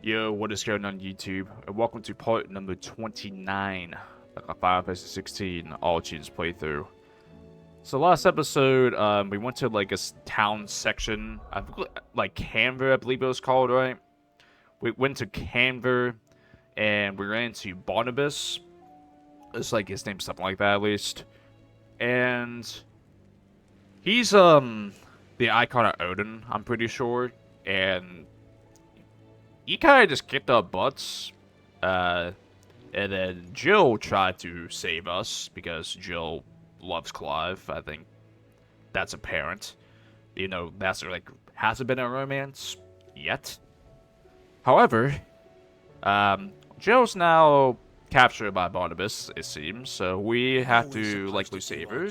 Yo, what is going on YouTube? And welcome to part number 29 of a Final Fantasy 16 All Achievements playthrough. So last episode, we went to like a town section, like Canver, I believe it was called, right? We went to Canver, and we ran into Barnabas. It's like his name, something like that at least. And he's the icon of Odin, I'm pretty sure, and he kind of just kicked our butts. And then Jill tried to save us because Jill loves Clive. I think that's apparent. You know, that's like hasn't been a romance yet. However, Jill's now captured by Barnabas, it seems, so we have to likely save her.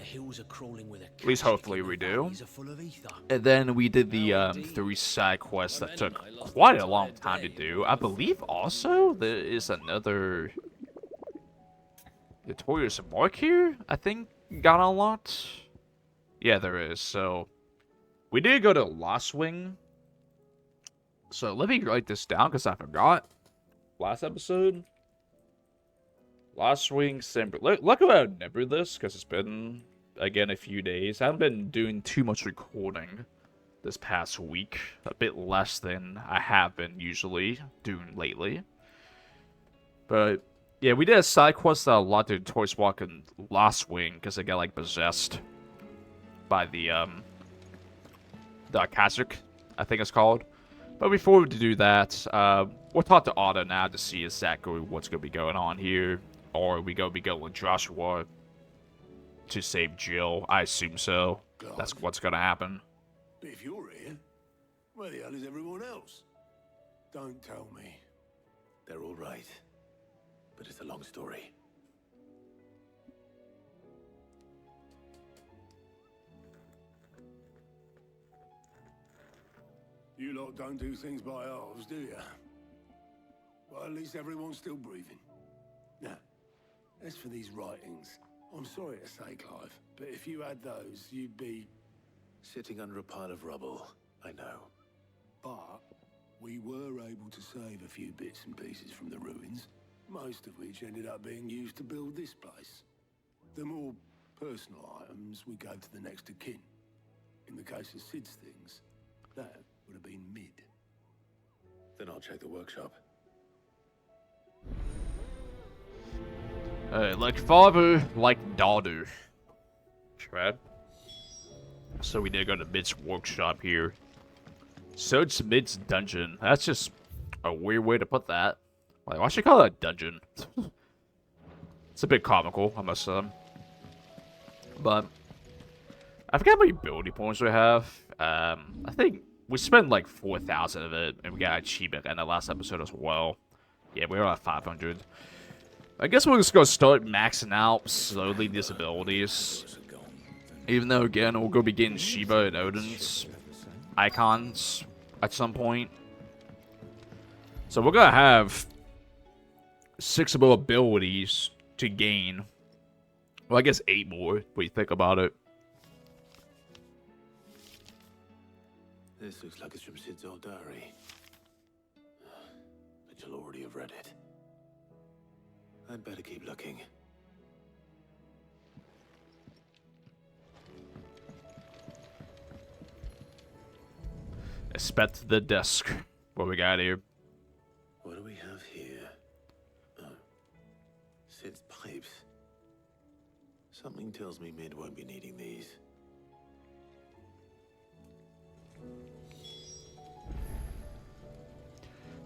At least hopefully we do. And then we did the 3 side quests that took quite a long time to do. I believe also there is another notorious mark here, I think, got unlocked. Yeah, there is. So we did go to Lost Wing. So let me write this down because I forgot. Last episode. Lost Wing Simber. Look how I remember this because it's been, again, a few days. I haven't been doing too much recording this past week. A bit less than I have been usually doing lately. But yeah, we did a side quest that unlocked the Toys Walk and Lost Wing because they got like possessed by the Kazakh, I think it's called. But before we do that, we'll talk to Otto now to see exactly what's going to be going on here. Or we be going with Joshua to save Jill. I assume so. God. That's what's going to happen. But if you're here, where the hell is everyone else? Don't tell me. They're all right. But it's a long story. You lot don't do things by halves, do you? Well, at least everyone's still breathing. Now, as for these writings, I'm sorry to say, Clive, but if you had those, you'd be sitting under a pile of rubble, I know. But we were able to save a few bits and pieces from the ruins, most of which ended up being used to build this place. The more personal items we gave to the next of kin. In the case of Sid's things, that would have been mid. Then I'll check the workshop. Like father, like daughter. Right? So we did go to Mid's workshop here. So it's Mid's dungeon. That's just a weird way to put that. Like, why should I call it a dungeon? It's a bit comical, I must say. But I forget how many ability points we have. I think we spent like 4,000 of it, and we got an achievement in the last episode as well. Yeah, we were at 500. I guess we're just gonna start maxing out slowly these abilities. Even though, again, we're gonna be getting Shiva and Odin's icons at some point. So we're gonna have 6 more abilities to gain. Well, I guess 8 more, if you think about it. This looks like it's from Sid's old diary. But you'll already have read it. I'd better keep looking. Expect the desk. What we got here? What do we have here? Oh. Sid's pipes. Something tells me Mid won't be needing these.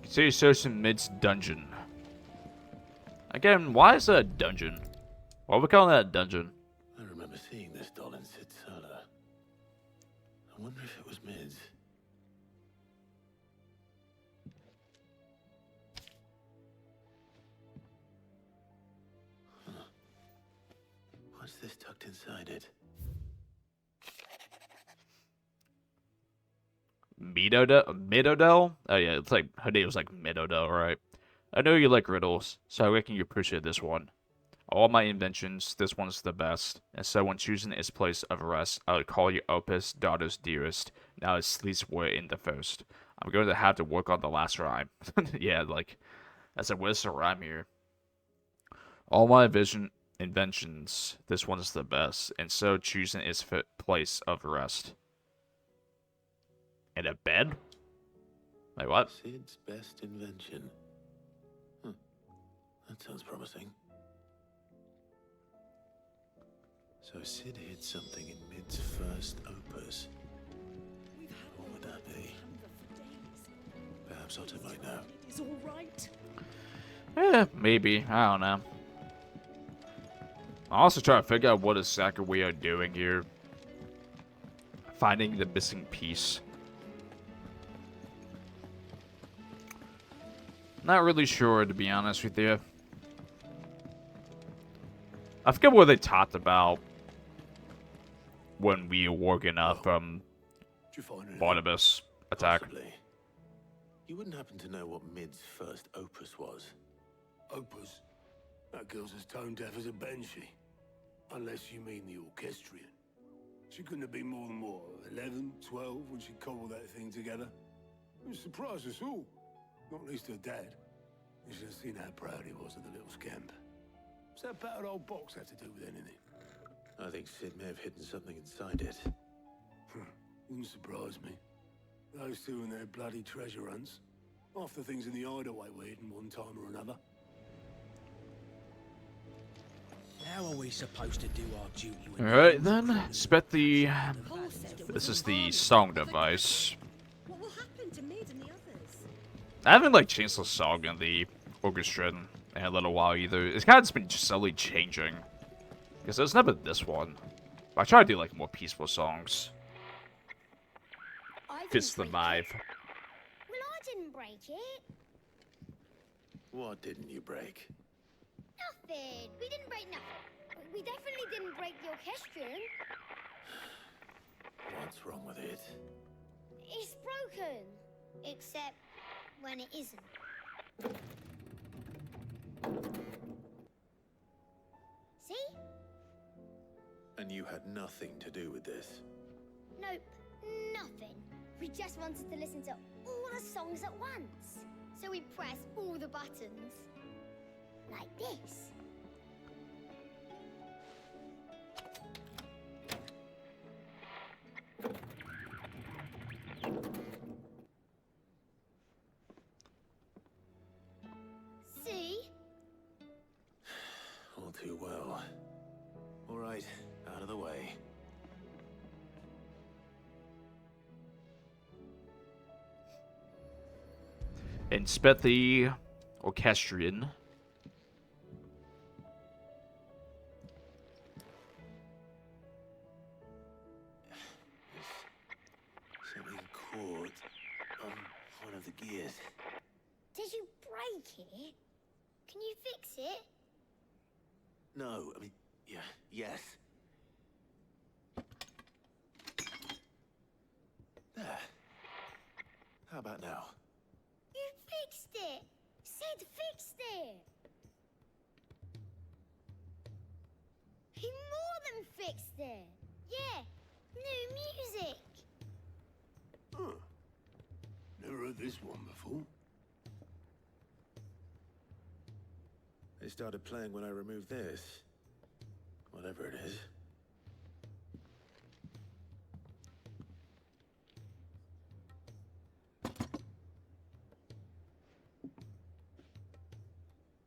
Consider searching Mid's dungeon. Again, why is that a dungeon? Why are we calling that a dungeon? I remember seeing this doll in Sid's cellar. I wonder if it was Mid's. Huh. What's this tucked inside it? Midodell? Oh yeah, it's like, her name was like Midodell, right? I know you like riddles, so I reckon you appreciate this one. All my inventions, this one's the best, and so when choosing its place of rest, I would call you Opus, daughter's dearest. Now its least were in the first. I'm going to have to work on the last rhyme. Yeah, like, I said, where's the rhyme here? All my inventions, this one's the best, and so choosing its fit place of rest. In a bed? Like what? Sid's best invention. That sounds promising. So Sid hid something in Mid's first opus. What would that be? Perhaps Otto might know. Is all right. Maybe. I don't know. I'm also trying to figure out what exactly we are doing here. Finding the missing piece. Not really sure, to be honest with you. I forget what they talked about when we were woken up from Did you find it? Barnabas attack. Possibly. You wouldn't happen to know what Mid's first opus was? Opus? That girl's as tone deaf as a banshee. Unless you mean the orchestrion. She couldn't have been more than, what, 11, 12 when she cobbled that thing together? It surprised us all. Not least her dad. You should have seen how proud he was of the little scamp. What's that battered old box have to do with anything? I think Sid may have hidden something inside it. Wouldn't surprise me. Those two and their bloody treasure hunts. Half the things in the hideaway were hidden one time or another. How are we supposed to do our duty? Alright then, spec the... This is the song device. What will happen to Mid and the others? I haven't like changed the song in the orchestra in a little while either. It's kind of just been slowly changing. Because there's never this one. But I try to do like more peaceful songs. Fits the vibe. Well, I didn't break it. What didn't you break? Nothing. We didn't break nothing. We definitely didn't break the orchestrion. What's wrong with it? It's broken. Except when it isn't. See? And you had nothing to do with this? Nope. Nothing. We just wanted to listen to all the songs at once. So we pressed all the buttons. Like this. See? All too well. All right, out of the way. Inspect the orchestrion. Something caught on one of the gears. Did you break it? Can you fix it? No, I mean, yeah, yes. There. How about now? You fixed it! Sid fixed it! He more than fixed it! Yeah, new music! Huh. Never heard this one before. They started playing when I removed this. Whatever it is.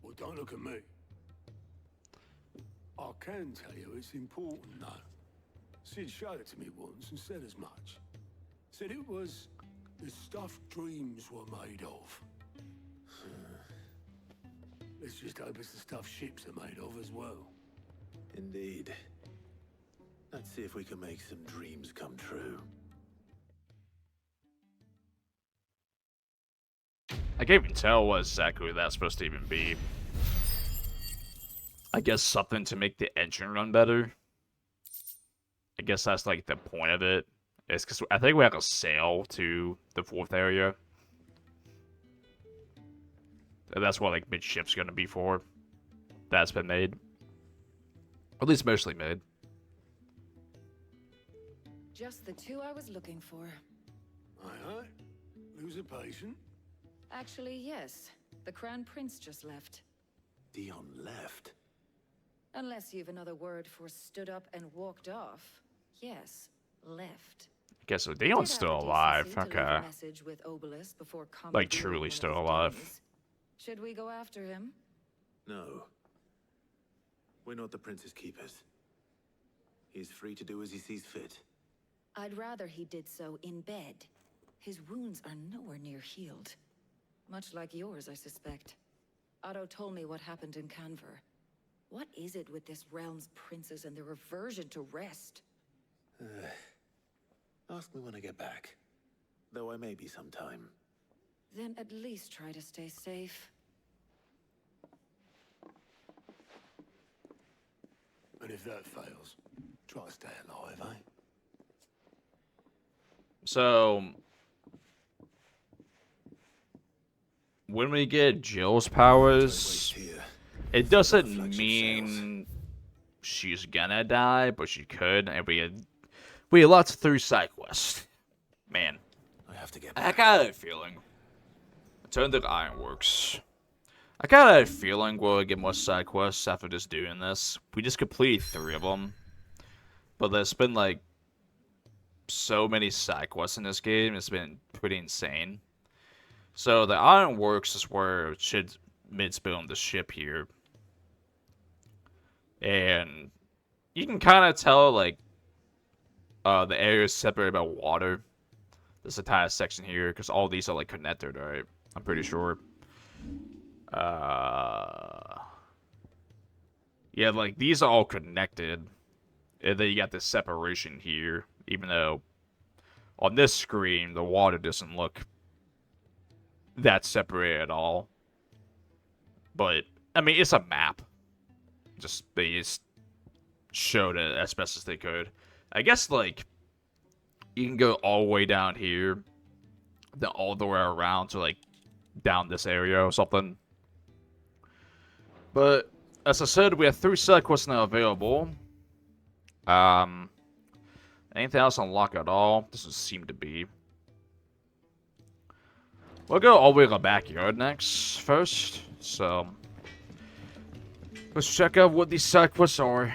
Well, don't look at me. I can tell you it's important, though. Sid showed it to me once and said as much. Said it was the stuff dreams were made of. Let's just hope it's the stuff ships are made of as well. Indeed. Let's see if we can make some dreams come true. I can't even tell what exactly that's supposed to even be. I guess something to make the engine run better. I guess that's like the point of it. It's because I think we have to sail to the fourth area. And that's what like midship's gonna be for. That's been made. Or at least mostly made. Just the two I was looking for. Aye, aye. Lose a patient? Actually, yes. The Crown Prince just left. Dion left. Unless you've another word for stood up and walked off. Yes, left. Guess so. Dion's still alive. Okay. Like, truly still alive. Should we go after him? No. We're not the Prince's keepers. He's free to do as he sees fit. I'd rather he did so in bed. His wounds are nowhere near healed. Much like yours, I suspect. Otto told me what happened in Canver. What is it with this realm's princes and their aversion to rest? Ask me when I get back. Though I may be sometime. Then at least try to stay safe. And if that fails, try to stay alive, eh? So, when we get Jill's powers, it doesn't mean she's gonna die, but she could. And we had lots through sidequests. Man, I have to get I back. got a feeling. Turn to the Ironworks. I got a feeling we'll get more sidequests after just doing this. We just completed 3 of them, but there's been like so many sidequests in this game. It's been pretty insane. So the Ironworks is where Mid's building the ship here, and you can kind of tell like the area is separated by water. This entire section here, because all these are like connected, right? I'm pretty sure. Yeah, like these are all connected, and then you got this separation here. Even though on this screen the water doesn't look that separated at all, but I mean it's a map. They just showed it as best as they could. I guess like you can go all the way down here, then all the way around to like down this area or something. But as I said, we have 3 sidequests now available. Anything else unlocked at all? Doesn't seem to be. We'll go all the way to the backyard next, first. So let's check out what these sidequests are.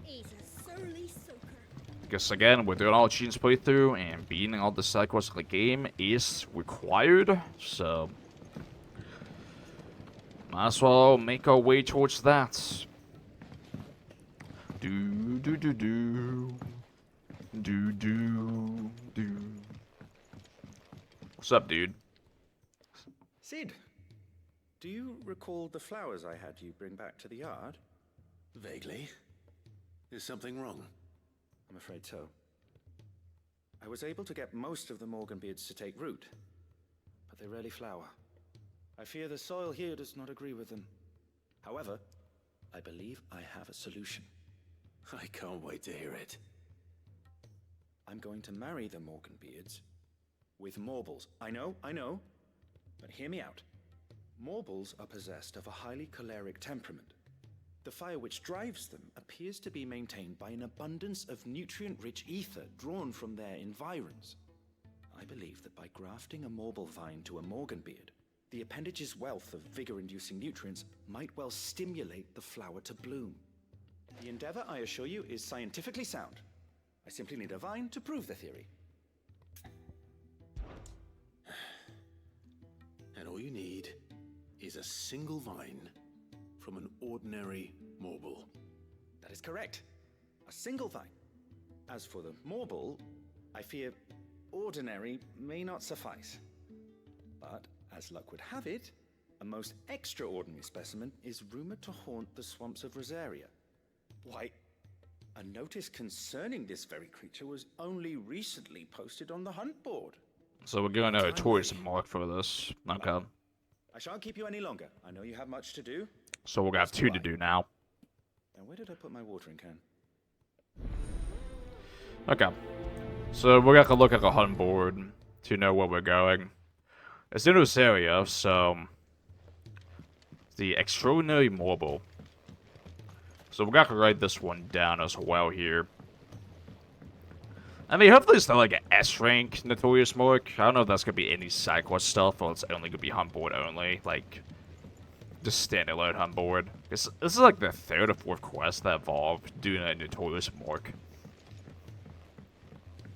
He's a surly soaker. Guess again, we're doing all Gene's playthrough, and beating all the sidequests of the game is required. So might as well make our way towards that. Do do do do. Do do do. What's up, dude? Sid, do you recall the flowers I had you bring back to the yard? Vaguely. Is something wrong? I'm afraid so. I was able to get most of the Morganbeards to take root, but they rarely flower. I fear the soil here does not agree with them. However, I believe I have a solution. I can't wait to hear it. I'm going to marry the Morganbeards with Morbles. I know, but hear me out. Morbles are possessed of a highly choleric temperament. The fire which drives them appears to be maintained by an abundance of nutrient-rich ether drawn from their environs. I believe that by grafting a Morble vine to a Morganbeard, the appendage's wealth of vigor-inducing nutrients might well stimulate the flower to bloom. The endeavor, I assure you, is scientifically sound. I simply need a vine to prove the theory. And all you need is a single vine from an ordinary Morble. That is correct. A single vine. As for the Morble, I fear ordinary may not suffice. But, as luck would have it, a most extraordinary specimen is rumored to haunt the swamps of Rosaria. Why, a notice concerning this very creature was only recently posted on the hunt board. So we're going to a tourism mark for this. Okay. I shan't keep you any longer. I know you have much to do. So we're gonna have 2 to do now. Now, where did I put my watering can? Okay. So we're gonna look at the hunt board to know where we're going. It's in this area, so the extraordinary Morble. So we're gonna write this one down as well here. I mean, hopefully it's not like an S rank Notorious Mork. I don't know if that's gonna be any side quest stuff or it's only gonna be hunt board only. Like, just standalone hunt board. This is like the third or fourth quest that involved doing a Notorious Mork.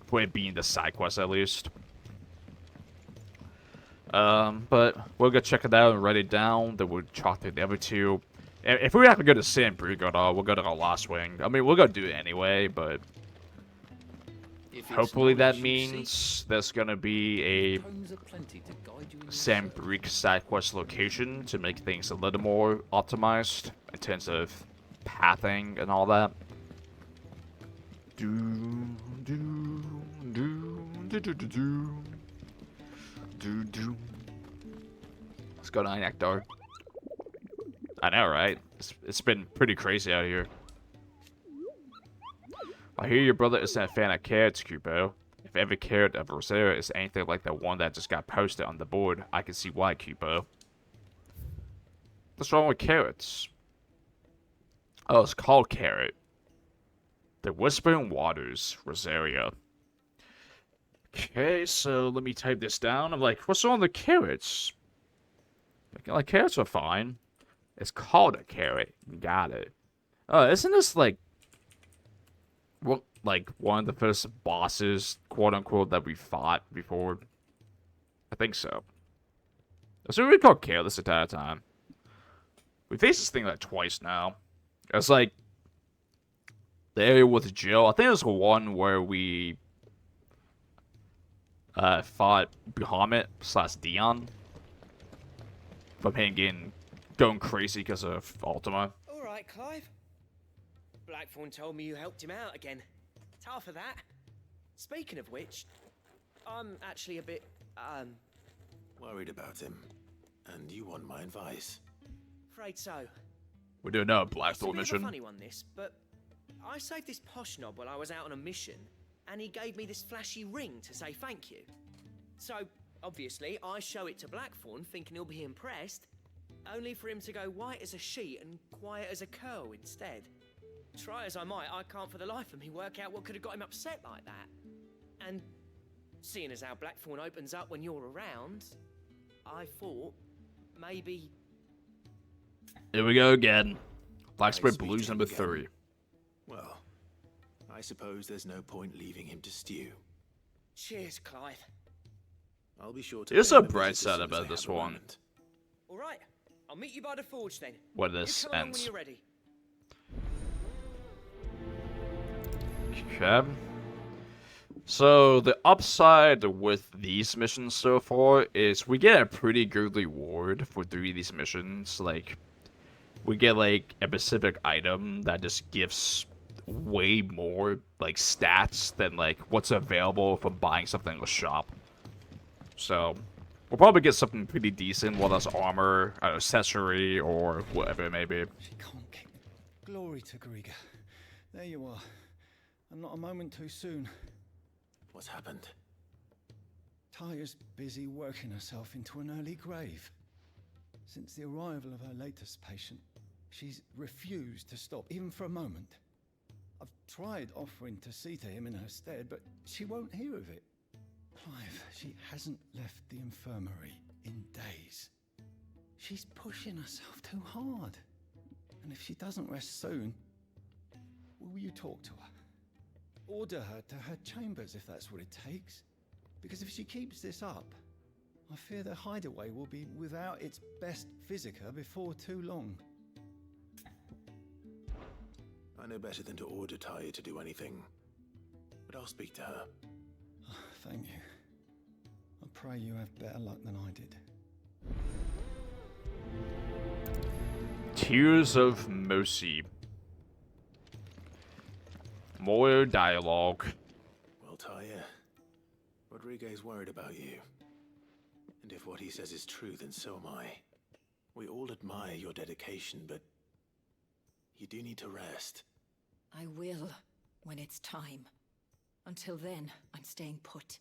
For it being the side quest at least. But we'll go check it out and write it down. Then we'll chalk through the other two. If we have to go to San Brugo, we'll go to the Lost Wing. I mean, we'll go do it anyway, but hopefully that means there's gonna be a San Brugo side quest location to make things a little more optimized in terms of pathing and all that. Let's go to Inactar. I know, right? It's been pretty crazy out here. I hear your brother isn't a fan of carrots, Kupo. If every carrot of Rosera is anything like the one that just got posted on the board, I can see why, Kupo. What's wrong with carrots? Oh, it's called carrot. The Whispering Waters, Rosaria. Okay, so let me type this down. I'm like, what's wrong with the carrots? Like, carrots are fine. It's called a carrot. Got it. Oh, isn't this like one of the first bosses, quote unquote, that we fought before? I think so. So we called carrot this entire time. We faced this thing like twice now. It's like the area with Jill. I think it was the one where we fought Bahamut / Dion. From him going crazy because of Ultima. All right, Clive. Blackthorn told me you helped him out again. Tough for that. Speaking of which, I'm actually a bit, Worried about him. And you want my advice? afraid so. We're doing a It's a Blackthorn bit of a mission. funny one, this, but I saved this posh knob while I was out on a mission, and he gave me this flashy ring to say thank you. So, obviously, I show it to Blackthorn, thinking he'll be impressed, only for him to go white as a sheet and quiet as a curl instead. Try as I might, I can't for the life of me work out what could have got him upset like that. And seeing as how Blackthorn opens up when you're around, I thought maybe... Here we go again. Black I Spirit speak Blues to him number again. 3. Well, I suppose there's no point leaving him to stew. Cheers, Clive. I'll be sure to. There's pay a him bright visit as side soon as about I this have a one. moment. All right, I'll meet you by the forge then. When You this come along ends. when you're ready. Okay. So the upside with these missions so far is we get a pretty good reward for doing these missions. Like, we get like a specific item that just gives way more like stats than like what's available from buying something in the shop. So we'll probably get something pretty decent, whether that's armor, an accessory, or whatever it may be. She can't kick. Glory to Griga. There you are. And not a moment too soon. What's happened? Taya's busy working herself into an early grave. Since the arrival of her latest patient, she's refused to stop, even for a moment. I've tried offering to see to him in her stead, but she won't hear of it. Clive, she hasn't left the infirmary in days. She's pushing herself too hard. And if she doesn't rest soon, will you talk to her? Order her to her chambers if that's what it takes. Because if she keeps this up, I fear the hideaway will be without its best physica before too long. I know better than to order Taya to do anything. But I'll speak to her. Thank you. I pray you have better luck than I did. Tears of Mercy. More dialogue. Well, Taya, Rodriguez worried about you. And if what he says is true, then so am I. We all admire your dedication, but you do need to rest. I will, when it's time. Until then, I'm staying put.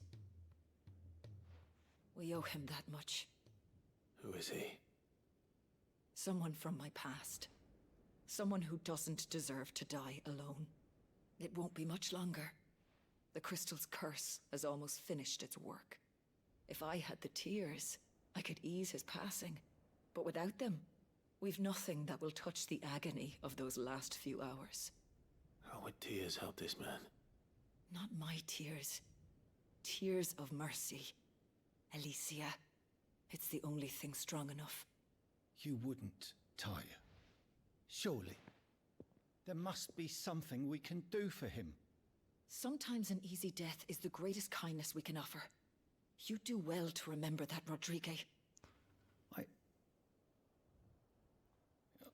We owe him that much. Who is he? Someone from my past. Someone who doesn't deserve to die alone. It won't be much longer. The crystal's curse has almost finished its work. If I had the tears, I could ease his passing. But without them, we've nothing that will touch the agony of those last few hours. How would tears help this man? Not my tears. Tears of mercy. Alicia. It's the only thing strong enough. You wouldn't, Tyre. Surely. There must be something we can do for him. Sometimes an easy death is the greatest kindness we can offer. You do well to remember that, Rodrigue.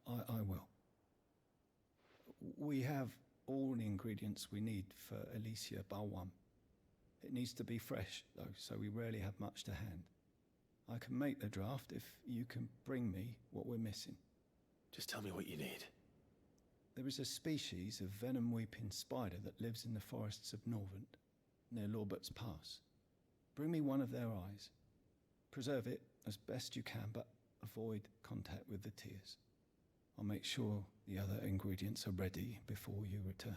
I will. We have all the ingredients we need for Alicia Balwam. It needs to be fresh, though, so we rarely have much to hand. I can make the draft if you can bring me what we're missing. Just tell me what you need. There is a species of venom-weeping spider that lives in the forests of Norvent, near Lorbert's Pass. Bring me one of their eyes. Preserve it as best you can, but avoid contact with the tears. I'll make sure the other ingredients are ready before you return.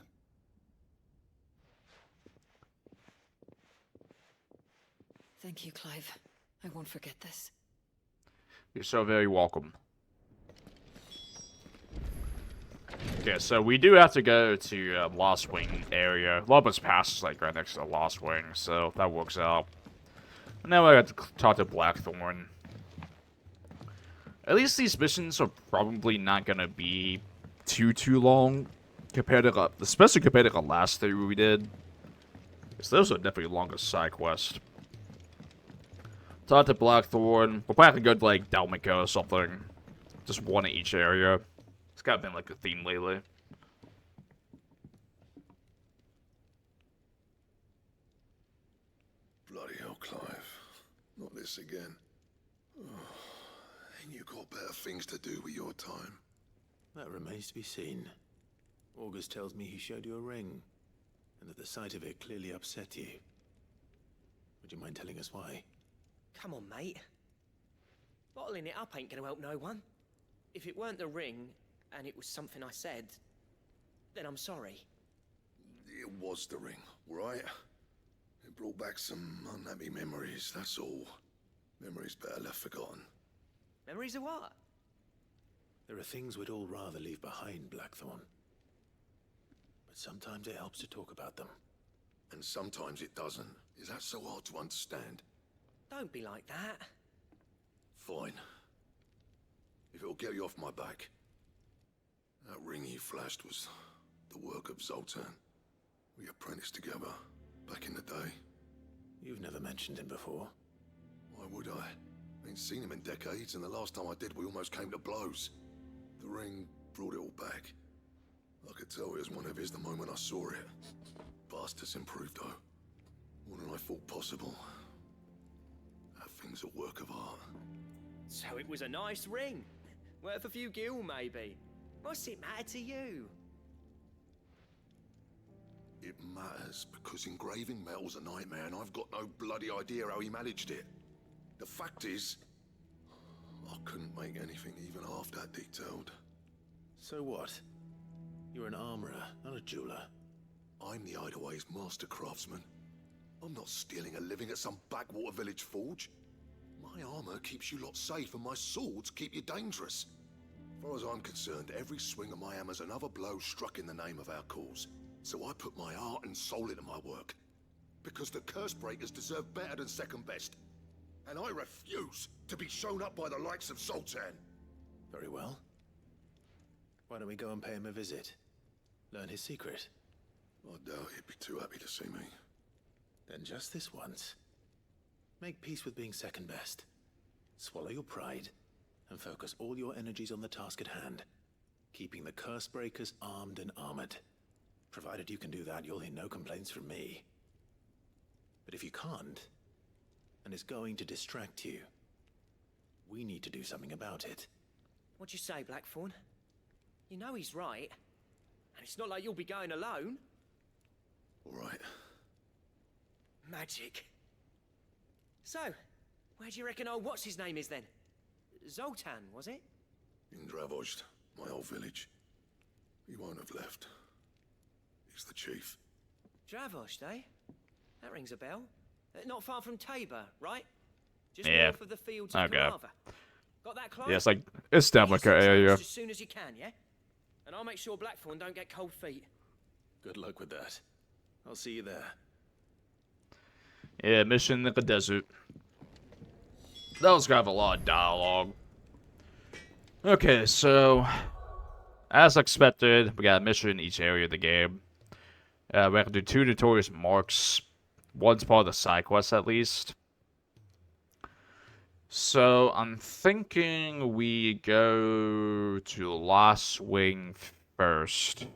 Thank you, Clive. I won't forget this. You're so very welcome. Okay, so we do have to go to Lost Wing area. Lobos Pass is like right next to the Lost Wing, so that works out. And now I got to talk to Blackthorn. At least these missions are probably not gonna be too long compared to especially compared to the last three we did. Because those are definitely longer side quests. Talk to Blackthorn. We'll probably have to go to like Dalmica or something. Just one in each area. It's kind of been like a theme lately. Bloody hell, Clive. Not this again. Ain't you got better things to do with your time? That remains to be seen. August tells me he showed you a ring, and that the sight of it clearly upset you. Would you mind telling us why? Come on, mate. Bottling it up ain't gonna help no one. If it weren't the ring, and it was something I said, then I'm sorry. It was the ring, right? It brought back some unhappy memories, that's all. Memories better left forgotten. Memories of what? There are things we'd all rather leave behind, Blackthorn. But sometimes it helps to talk about them. And sometimes it doesn't. Is that so hard to understand? Don't be like that. Fine. If it'll get you off my back. That ring you flashed was the work of Zoltan. We apprenticed together, back in the day. You've never mentioned him before. Why would I? Ain't seen him in decades, and the last time I did, we almost came to blows. The ring brought it all back. I could tell it was one of his the moment I saw it. Bastard's improved, though. More than I thought possible. That thing's a work of art. So it was a nice ring. Worth a few gil, maybe. What's it matter to you? It matters because engraving metal's a nightmare, and I've got no bloody idea how he managed it. The fact is, I couldn't make anything even half that detailed. So what? You're an armorer, not a jeweler. I'm the Hideaway's master craftsman. I'm not stealing a living at some backwater village forge. My armor keeps you lot safe, and my swords keep you dangerous. As far as I'm concerned, every swing of my hammer's another blow struck in the name of our cause. So I put my heart and soul into my work. Because the curse breakers deserve better than second best. And I refuse to be shown up by the likes of Zoltan. Very well. Why don't we go and pay him a visit? Learn his secret. I doubt he'd be too happy to see me. Then just this once. Make peace with being second best. Swallow your pride, and focus all your energies on the task at hand. Keeping the curse breakers armed and armored. Provided you can do that, you'll hear no complaints from me. But if you can't, and it's going to distract you, we need to do something about it. What'd you say, Blackthorn? You know he's right. And it's not like you'll be going alone. All right. Magic. So, where do you reckon old what's-his-name is then? Zoltan, was it? In Dravozd, my old village. He won't have left. He's the chief. Dravozd, eh? That rings a bell. Not far from Tabor, right? Just Yeah. north of the fields of Okay. Chronolith. Got that, Clive? Yeah, it's down like Get an yourself area. changed as soon as you can, yeah? And I'll make sure Blackthorn don't get cold feet. Good luck with that. I'll see you there. Yeah, mission in the desert. That was gonna have a lot of dialogue. Okay, so as expected, we got a mission in each area of the game. We have to do 2 notorious marks. One's part of the side quest, at least. So I'm thinking we go to Lost Wing first.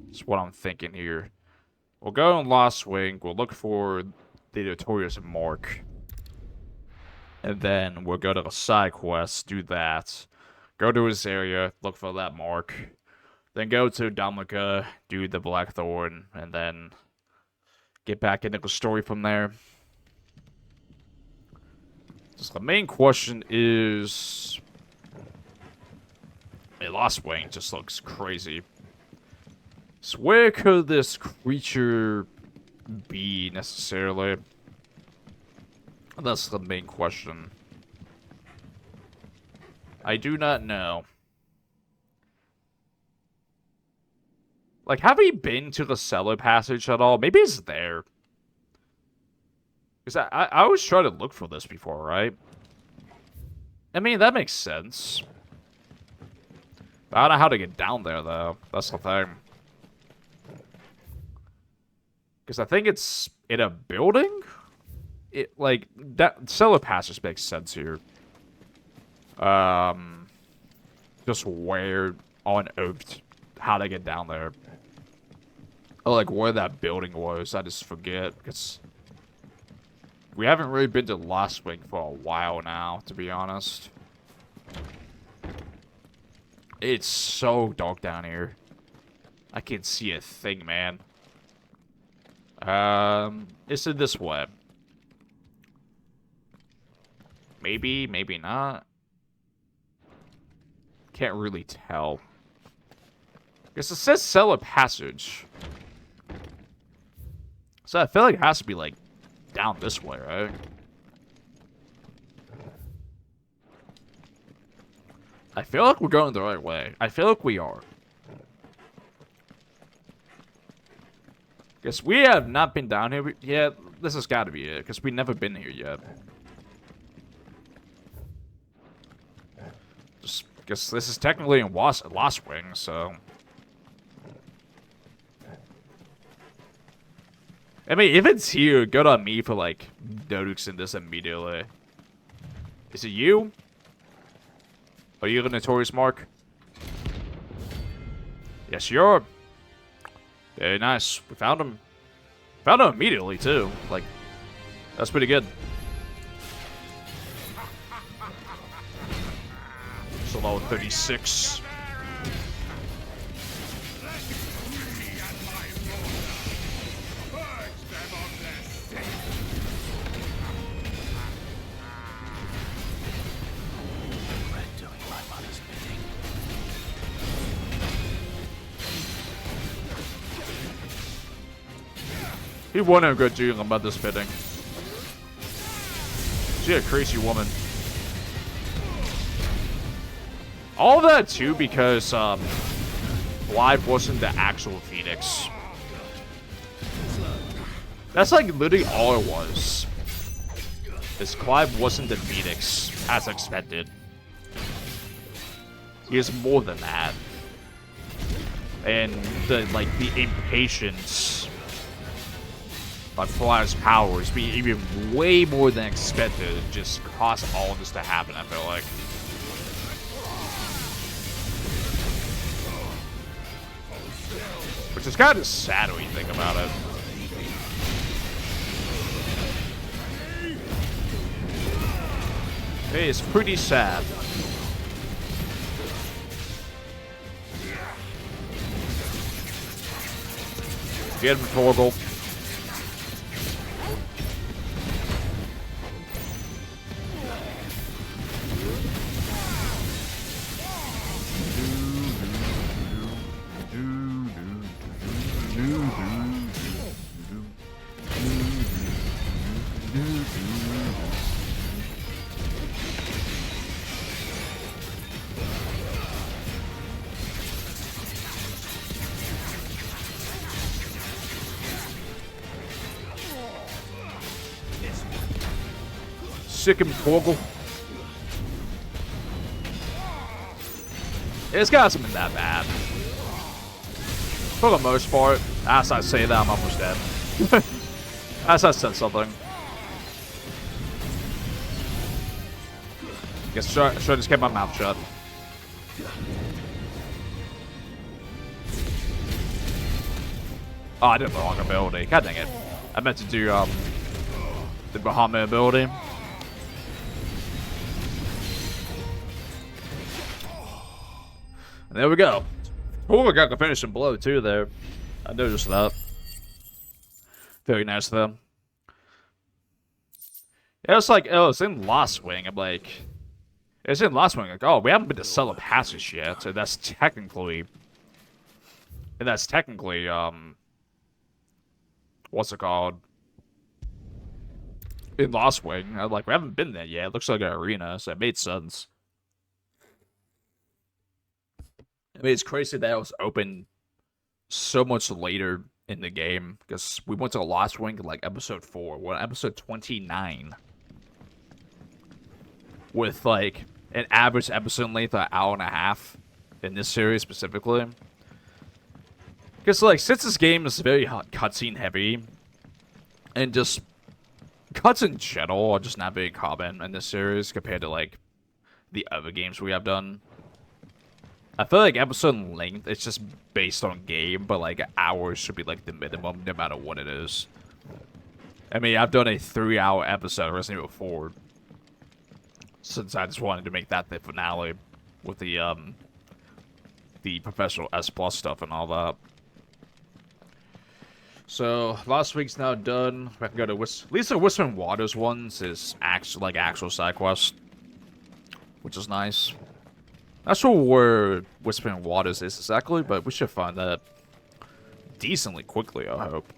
That's what I'm thinking here. We'll go on Lost Wing. We'll look for the notorious mark. And then we'll go to the side quest, do that. Go to his area, look for that mark. Then go to Dominica, do the Blackthorn, and then get back into the story from there. Just the main question is... Lost Wing just looks crazy. So where could this creature be, necessarily? That's the main question. I do not know. Like, have we been to the cellar passage at all? Maybe it's there. Because I always try to look for this before, right? I mean, that makes sense. But I don't know how to get down there, though. That's the thing. Because I think it's in a building? Like, that cellar passage makes sense here. Just where on earth, how to get down there. Or, like, where that building was, I just forget. Because we haven't really been to Lost Wing for a while now, to be honest. It's so dark down here. I can't see a thing, man. Is it this way? Maybe, maybe not. Can't really tell. Guess it says cellar passage. So I feel like it has to be, like, down this way, right? I feel like we're going the right way. I feel like we are. Guess we have not been down here yet. This has got to be it, because we've never been here yet. Just guess this is technically in Lost Wing, so... I mean, if it's here, good on me for, like, noticing this immediately. Is it you? Are you the notorious mark? Yes, you are. Very nice. We found him. Found him immediately, too. Like, that's pretty good. Solo 36. He wouldn't go doing a mother's bidding. She's a crazy woman. All that too because Clive wasn't the actual Phoenix. That's like literally all it was. Is Clive wasn't the Phoenix as expected. He is more than that. And the impatience by Clive's powers be even way more than expected. It just caused all of this to happen, I feel like. Which is kind of sad when you think about it. Hey, it's pretty sad. Get him, Torgal. Sick and Torgle. It's got something that bad. For the most part, as I say that, I'm almost dead. As I said something. Guess should I just keep my mouth shut. Oh, I did the wrong ability. God dang it. I meant to do the Bahamut ability. And there we go. Oh, I got the finishing blow too there. I noticed that. Very nice of them. Yeah, it's like, oh, it's in Lost Wing. I'm like, it's in Lost Wing. Like, oh, we haven't been to Cellar Passage yet. So that's technically, what's it called? In Lost Wing. I'm like, we haven't been there yet. It looks like an arena, so it made sense. I mean, it's crazy that it was open so much later in the game, because we went to Lost Wing in, like, episode 4. We're on episode 29. With, like, an average episode length of an hour and a half in this series specifically. Because, like, since this game is very cutscene heavy, and just cuts in general are just not very common in this series compared to, like, the other games we have done. I feel like episode length, it's just based on game, but, like, hours should be, like, the minimum, no matter what it is. I mean, I've done a 3-hour episode of Resident Evil 4, since I just wanted to make that the finale with the professional S+ stuff and all that. So, last week's now done. I can go to at least the Whispering Waters ones is actual side quest, which is nice. Not sure where Whispering Waters is exactly, but we should find that decently quickly, I hope.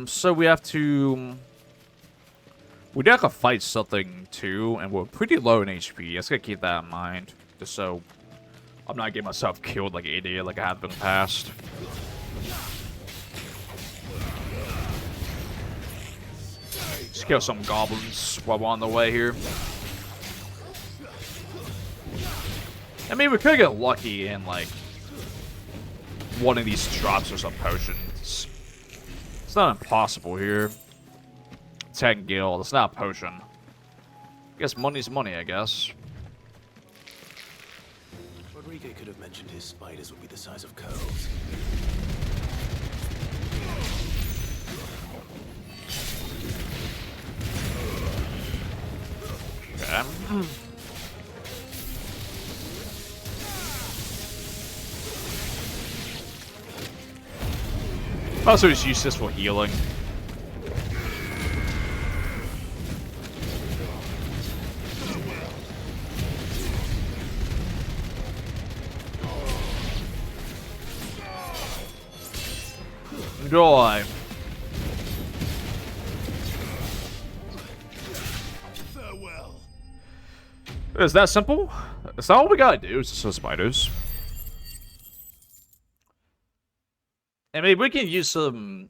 So we have to... We do have to fight something, too, and we're pretty low in HP. I just gotta keep that in mind, just so I'm not getting myself killed like an idiot like I have in the past. Just kill some goblins while we're on the way here. I mean, we could get lucky in, like, one of these drops or some potions. It's not impossible here. 10 gil, it's not a potion. I guess money's money, I guess. Rodriguez could have mentioned his spiders would be the size of curls. Okay. Also, it's useless for healing. Die. Farewell. Is that simple? Is that all we gotta do? Is just the spiders? I mean, we can use some,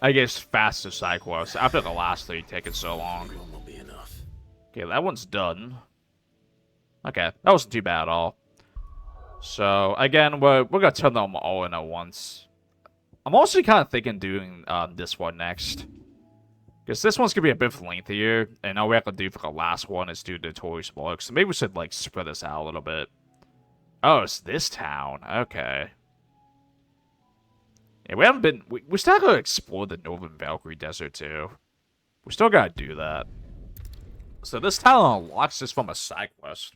I guess, faster side quests after the last 3 taking so long. One will be enough. Okay, that one's done. Okay, that wasn't too bad at all. So, again, we're gonna turn them all in at once. I'm also kind of thinking doing this one next. Because this one's going to be a bit lengthier. And all we have to do for the last one is do the notorious blocks. So maybe we should, like, spread this out a little bit. Oh, it's this town. Okay. Yeah, we haven't been... We still got to explore the Northern Valkyrie Desert, too. We still got to do that. So this town unlocks this from a side quest.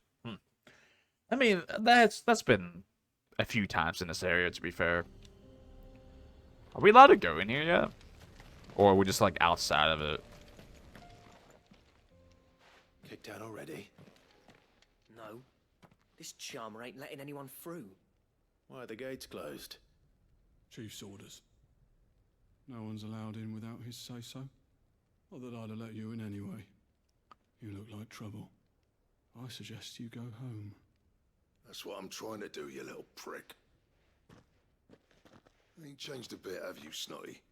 I mean, that's been a few times in this area, to be fair. Are we allowed to go in here yet? Or are we just, like, outside of it? Kicked out already? No. This charmer ain't letting anyone through. Why are the gates closed? Chief's orders. No one's allowed in without his say-so. Not that I'd have let you in anyway. You look like trouble. I suggest you go home. That's what I'm trying to do, you little prick. Ain't changed a bit, have you, Snotty?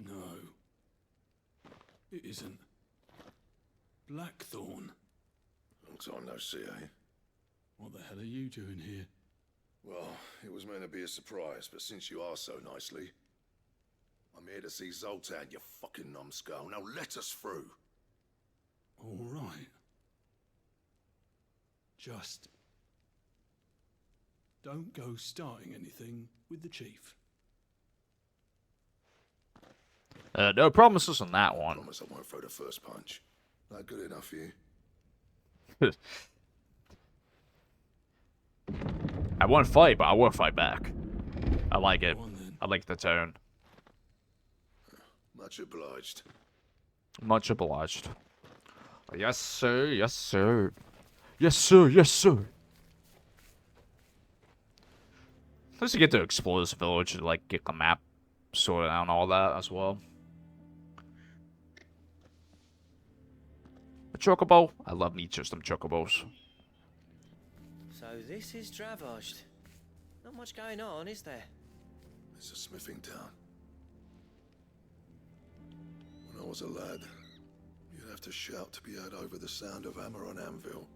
No. It isn't. Blackthorn. Long time no see, eh? What the hell are you doing here? Well, it was meant to be a surprise, but since you asked so nicely, I'm here to see Zoltan, you fucking numbskull. Now let us through. All right. Just don't go starting anything with the chief. No promises on that I one. promise I won't throw the first punch. That good enough for you? I won't fight, but I will fight back. I like it. Go on then. I like the tone. Much obliged. Much obliged. Yes, sir. Yes, sir. Yes, sir. Yes, sir. Let's get to explore this village and, like, get the map sorted out and all that as well. A chocobo? I love me just some chocobos. So this is Dravosht. Not much going on, is there? It's a smithing town. When I was a lad, you'd have to shout to be heard over the sound of hammer on anvil.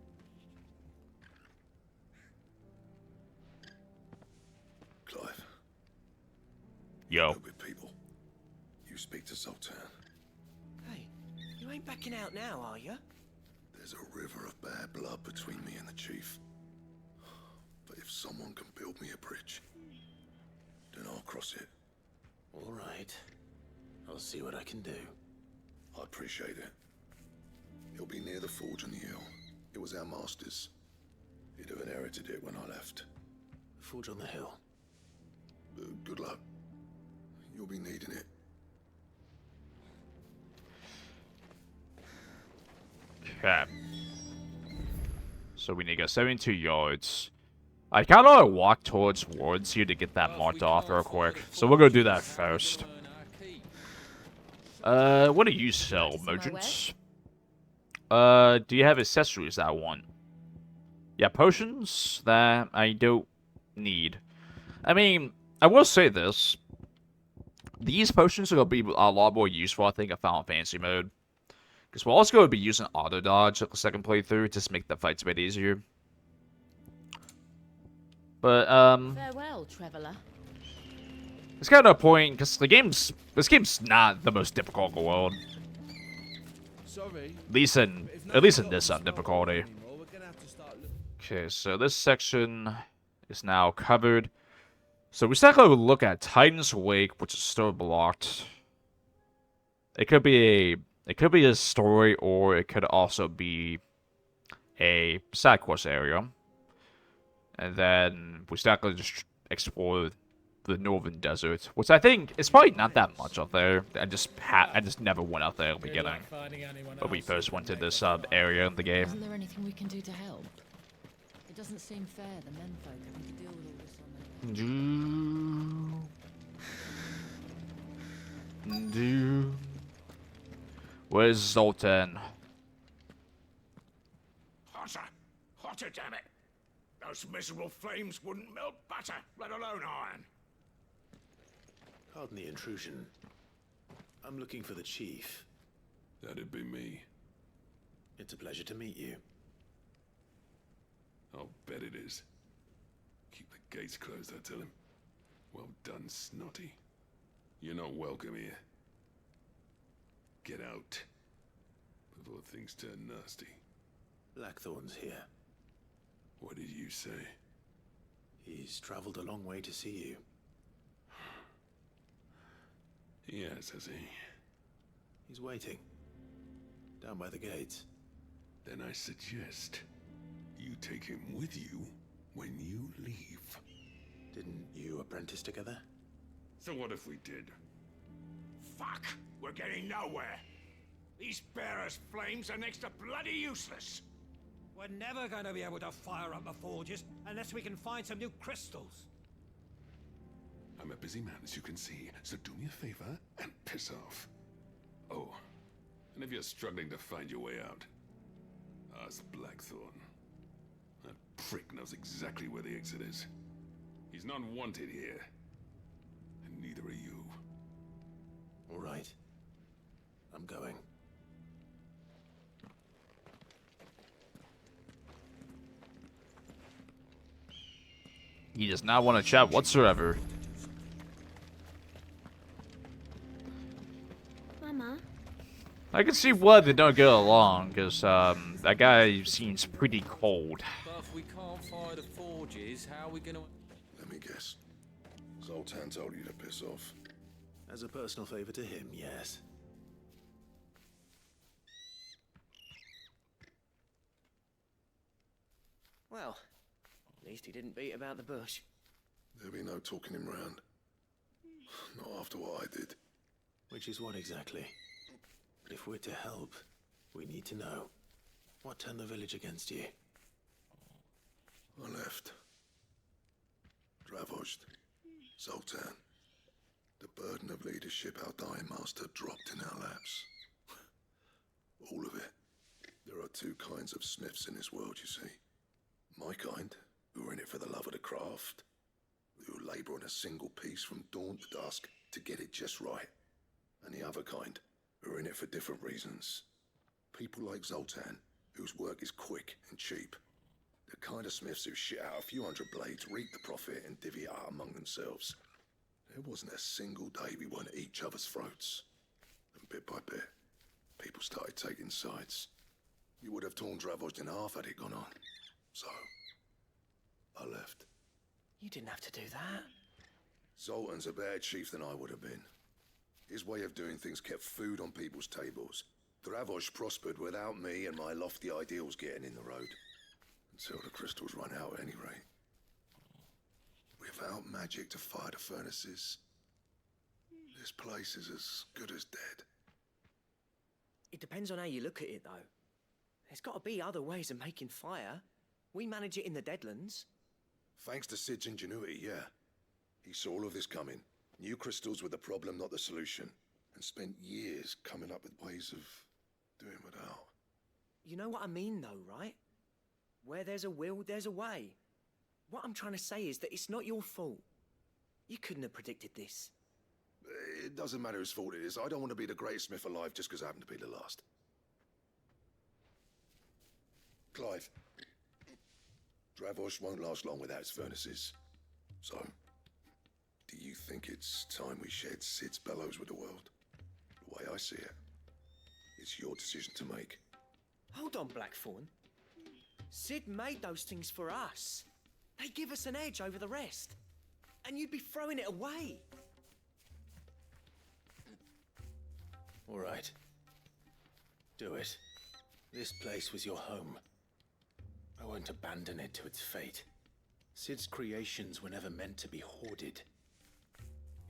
Clive. Yo. Good with people. You speak to Zoltan. Hey, you ain't backing out now, are you? There's a river of bad blood between me and the chief. But if someone can build me a bridge, then I'll cross it. All right. I'll see what I can do. I appreciate it. It'll be near the forge on the hill. It was our master's. He'd have inherited it when I left. Forge on the hill. Good luck. You'll be needing it. Okay. So we need to go 72 yards. I kind of walk towards wards here to get that marked off real quick. So we'll go do that first. What do you sell, merchants? Do you have accessories that I want? Yeah, potions that I don't need. I mean, I will say this. These potions are going to be a lot more useful, I think, in Final Fantasy mode. Because we're also going to be using auto dodge at the second playthrough to make the fights a bit easier. But, Farewell, traveler. it's kind of no point, because this game's not the most difficult in the world. Sorry. At least in this difficulty. Okay, so this section is now covered. So we still gotta look at Titan's Wake, which is still blocked. It could be a story, or it could also be a side quest area. And then we still gotta just explore the northern desert, which I think is probably not that much out there. I just never went out there at the beginning. When we first went to this area in the game. Isn't there anything we can do to help? It doesn't seem fair the menfolk having to deal with all this on their own. Where's Zoltan? Hotter! Hotter, damn it! Those miserable flames wouldn't melt butter, let alone iron. Pardon the intrusion. I'm looking for the chief. That'd be me. It's a pleasure to meet you. I'll bet it is. Keep the gates closed, I tell him. Well done, Snotty. You're not welcome here. Get out before things turn nasty. Blackthorn's here. What did you say? He's traveled a long way to see you. Yes, has he? He's waiting. Down by the gates. Then I suggest you take him with you when you leave. Didn't you apprentice together? So what if we did? Fuck! We're getting nowhere. These bearers' flames are next to bloody useless. We're never going to be able to fire up the forges unless we can find some new crystals. I'm a busy man, as you can see, so do me a favor and piss off. Oh, and if you're struggling to find your way out, ask Blackthorn. That prick knows exactly where the exit is. He's not wanted here, and neither are you. All right. I'm going. He does not want to chat whatsoever. Mama? I can see why they don't get along, because that guy seems pretty cold. But if we can't fire the forges, how are we gonna... Let me guess. Zoltan told you to piss off. As a personal favor to him, yes. Well, at least he didn't beat about the bush. There'll be no talking him round. Not after what I did. Which is what exactly? But if we're to help, we need to know. What turned the village against you? I left. Dravozd. Zoltan. The burden of leadership our dying master dropped in our laps. All of it. There are two kinds of smiths in this world, you see. My kind, who are in it for the love of the craft, who labour on a single piece from dawn to dusk to get it just right. And the other kind, who are in it for different reasons. People like Zoltan, whose work is quick and cheap. The kind of smiths who shit out a few hundred blades, reap the profit, and divvy it out among themselves. There wasn't a single day we weren't at each other's throats. And bit by bit, people started taking sides. You would have torn Dravozd in half had it gone on. So, I left. You didn't have to do that. Zoltan's a better chief than I would have been. His way of doing things kept food on people's tables. Dravozd prospered without me and my lofty ideals getting in the road. Until the crystals run out at any rate. Without magic to fire the furnaces, this place is as good as dead. It depends on how you look at it, though. There's got to be other ways of making fire. We manage it in the Deadlands. Thanks to Sid's ingenuity, yeah. He saw all of this coming. Knew crystals were the problem, not the solution. And spent years coming up with ways of doing without. You know what I mean, though, right? Where there's a will, there's a way. What I'm trying to say is that it's not your fault. You couldn't have predicted this. It doesn't matter whose fault it is. I don't want to be the greatest smith alive just because I happen to be the last. Clive. Dravozd won't last long without its furnaces. So, do you think it's time we shared Sid's bellows with the world? The way I see it, it's your decision to make. Hold on, Blackthorn. Sid made those things for us. They give us an edge over the rest. And you'd be throwing it away. All right. Do it. This place was your home. I won't abandon it to its fate. Sid's creations were never meant to be hoarded.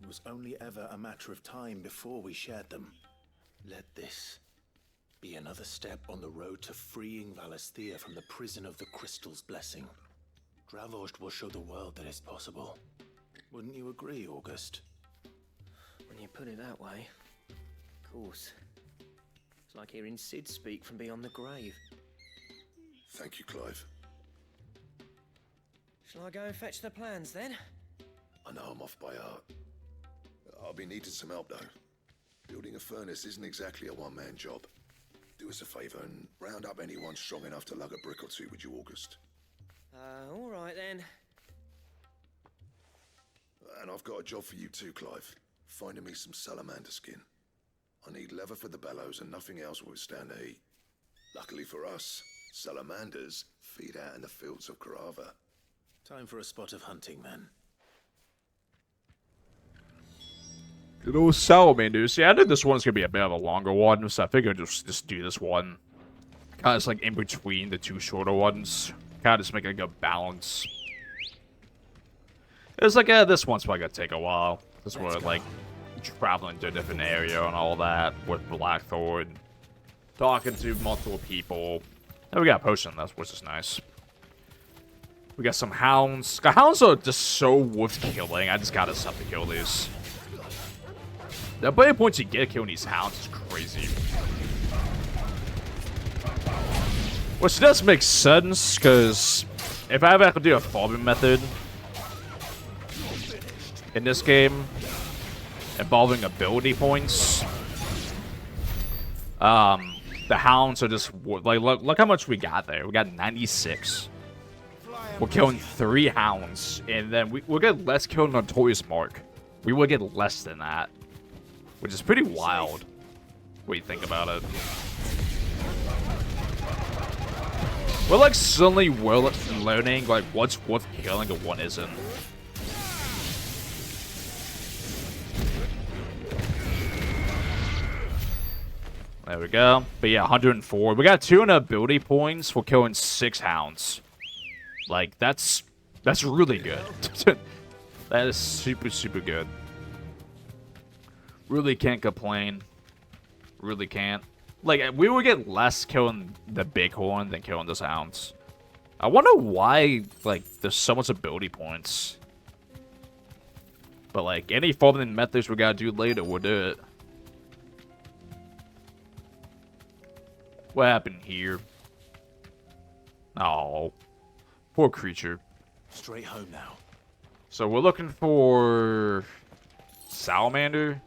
It was only ever a matter of time before we shared them. Let this be another step on the road to freeing Valisthea from the prison of the Crystal's blessing. Dravozd will show the world that it's possible. Wouldn't you agree, August? When you put it that way, of course. It's like hearing Sid speak from beyond the grave. Thank you, Clive. Shall I go and fetch the plans, then? I know I'm off by heart. I'll be needing some help, though. Building a furnace isn't exactly a one-man job. Do us a favor and round up anyone strong enough to lug a brick or two with you, August. All right, then. And I've got a job for you too, Clive. Finding me some salamander skin. I need leather for the bellows and nothing else will withstand the heat. Luckily for us, salamanders feed out in the fields of Karava. Time for a spot of hunting, then. Good old salamanders. Yeah, I think this one's gonna be a bit of a longer one, so I figured just do this one. Kind of just like in between the two shorter ones. Kind of just make a good balance. It's like, this one's probably gonna take a while. This one, like, traveling to a different area and all that with Blackthorn. Talking to multiple people. And we got a potion in this, which is nice. We got some hounds. The hounds are just so worth killing. I just gotta stop to kill these. The ability points you get killing these hounds is crazy. Which does make sense, because if I ever have to do a farming method in this game involving ability points, the hounds are just like, look how much we got there. We got 96. Fly we're killing 3 hounds, and then we'll get less kill on Notorious Mark. We will get less than that, which is pretty wild when you think about it. We're like suddenly learning like what's worth killing and what isn't. There we go. But yeah, 104. We got 200 ability points for killing 6 hounds. Like, that's really good. That is super, super good. Really can't complain. Really can't. Like, we would get less killing the bighorn than killing those hounds. I wonder why, like, there's so much ability points. But, like, any farming methods we gotta do later, we'll do it. What happened here? Oh, poor creature. Straight home now. So we're looking for salamander.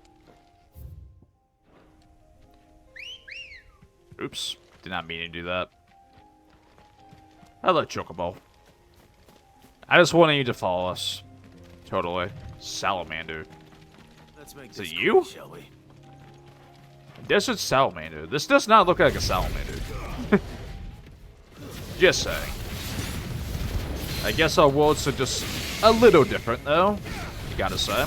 Oops, did not mean to do that. Hello, Chocobo. I just wanted you to follow us. Totally. Salamander. Let's make Is it you? Shall we? This is salamander. This does not look like a salamander. Just saying. I guess our worlds are just a little different, though. You gotta say.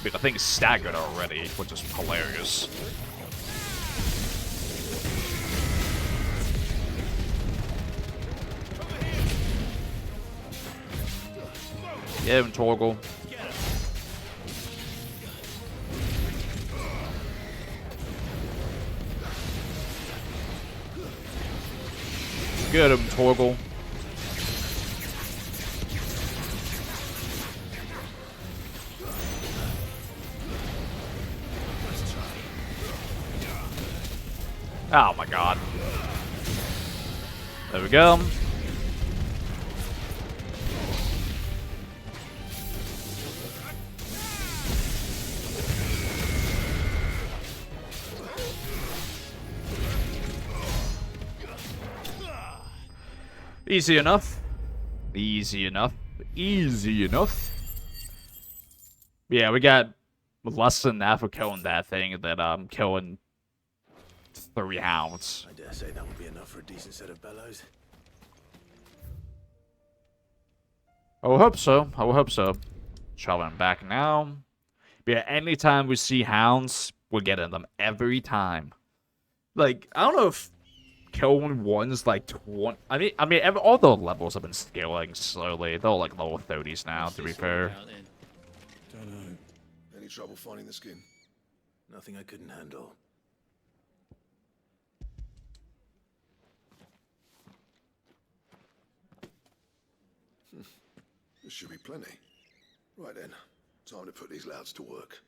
But the thing's staggered already, which is hilarious. Get him, Torgal. Get him, Torgal. Oh my god. There we go. Easy enough. Easy enough. Easy enough. Yeah, we got less than that for killing that thing than killing 3 hounds. I dare say that will be enough for a decent set of bellows. I will hope so. I will hope so. Traveling back now. But yeah, anytime we see hounds, we're getting them every time. Like, I don't know if killing one's like 20. I mean, all the levels have been scaling slowly. They're like lower 30s now, to be fair. Don't know. Any trouble finding the skin? Nothing I couldn't handle. There should be plenty. Right then, time to put these louds to work.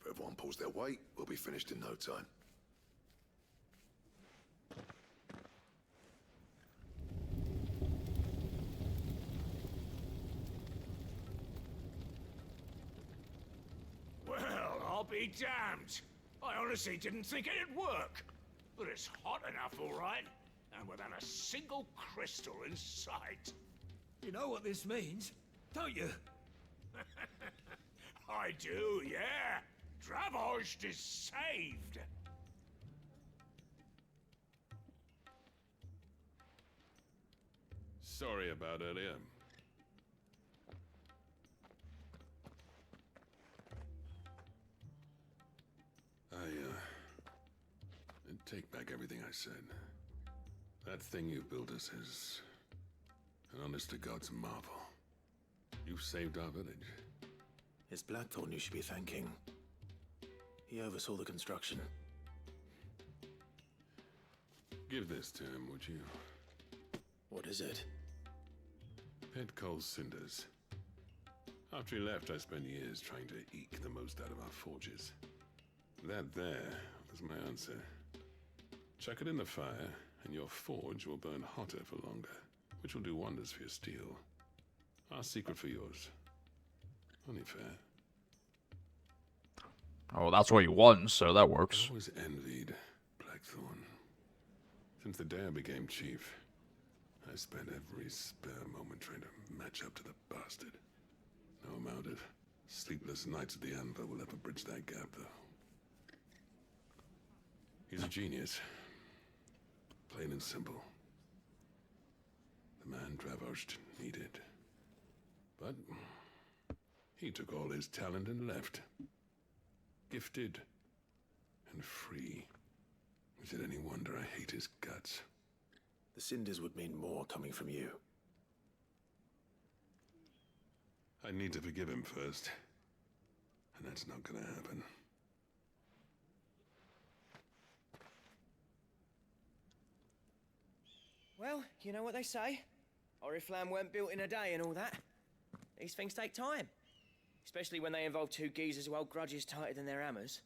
If everyone pulls their weight, we'll be finished in no time. Well, I'll be damned. I honestly didn't think it'd work. But it's hot enough, all right. And without a single crystal in sight. You know what this means, don't you? I do, yeah. Dravost is saved. Sorry about earlier. I take back everything I said. That thing you built us is an honest-to-God's marvel. You saved our village. It's Blackthorn you should be thanking. He oversaw the construction. Give this to him, would you? What is it? Pet Cole's cinders. After he left, I spent years trying to eke the most out of our forges. That there was my answer. Chuck it in the fire, and your forge will burn hotter for longer, which will do wonders for your steel. Our secret for yours. Only fair. Oh, that's what you won, so that works. I always envied Blackthorn. Since the day I became chief, I I spent every spare moment trying to match up to the bastard. No amount of sleepless nights at the Anvil will ever bridge that gap, though. He's a genius. Plain and simple. The man Dravosht needed. But he took all his talent and left. Gifted and free. Is it any wonder I hate his guts? The cinders would mean more coming from you. I need to forgive him first. And that's not gonna happen. Well, you know what they say. Oriflamme weren't built in a day and all that. These things take time. Especially when they involve two geezers who hold grudges tighter than their hammers.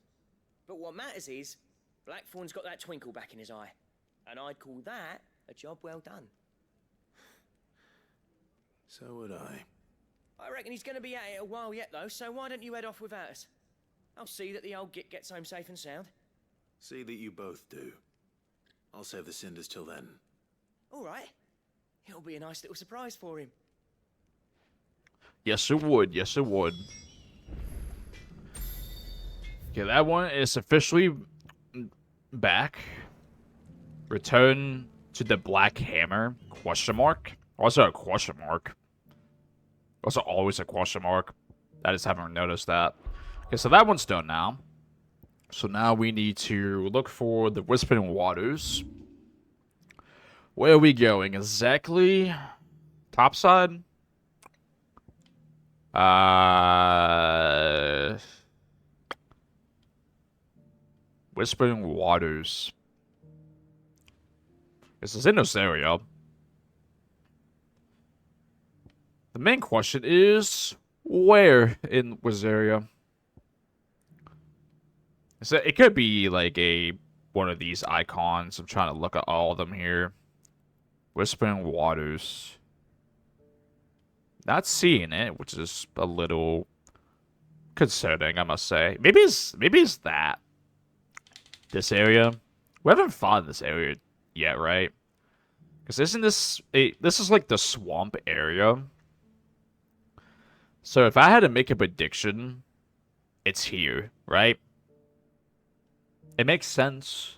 But what matters is, Blackthorn's got that twinkle back in his eye. And I'd call that a job well done. So would I. I reckon he's going to be at it a while yet, though, so why don't you head off without us? I'll see that the old git gets home safe and sound. See that you both do. I'll save the cinders till then. All right. It'll be a nice little surprise for him. Yes, it would. Yes, it would. Okay, that one is officially back. Return to the Black Hammer? Question mark? Also a question mark. Also always a question mark. I just haven't noticed that. Okay, so that one's done now. So now we need to look for the Whispering Waters. Where are we going? Exactly? Topside? Whispering Waters. This is in this area. The main question is, where in this area? So it could be like one of these icons. I'm trying to look at all of them here. Whispering Waters. Not seeing it, which is a little concerning, I must say. Maybe it's that. This area. We haven't found this area yet, right? Because isn't this this is like the swamp area? So if I had to make a prediction, it's here, right? It makes sense.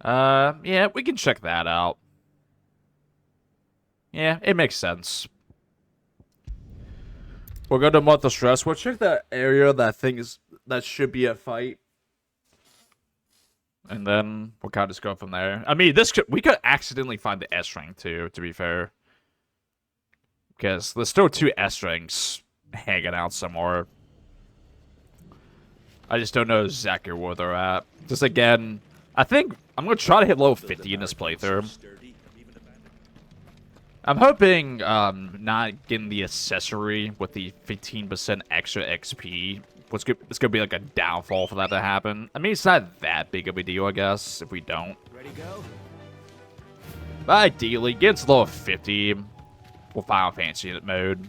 Yeah, we can check that out. Yeah, it makes sense. We'll go to Month of Stress. We'll check that area that should be a fight. And then we'll kind of just go from there. I mean, we could accidentally find the S-ring too, to be fair. Because there's still 2 S-rings hanging out somewhere. I just don't know exactly where they're at. Just again, I think I'm going to try to hit level 50 in this playthrough. I'm hoping not getting the accessory with the 15% extra XP. It's going to be like a downfall for that to happen. I mean, it's not that big of a deal, I guess, if we don't. Ready, go? But ideally, get to level 50 with Final Fantasy mode.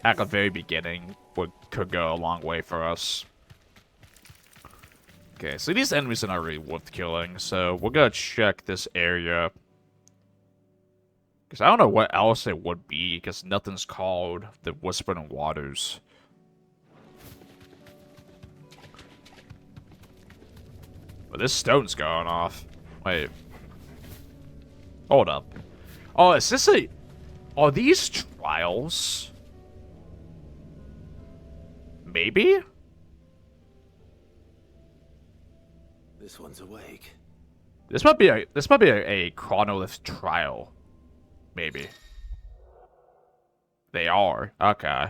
At the very beginning, could go a long way for us. Okay, so these enemies are not really worth killing, so we're going to check this area. Because I don't know what else it would be, because nothing's called the Whispering Waters. But this stone's going off. Wait. Hold up. Oh, is this a... Are these trials? Maybe? This one's awake. This might be a Chronolith trial. Maybe. They are. Okay.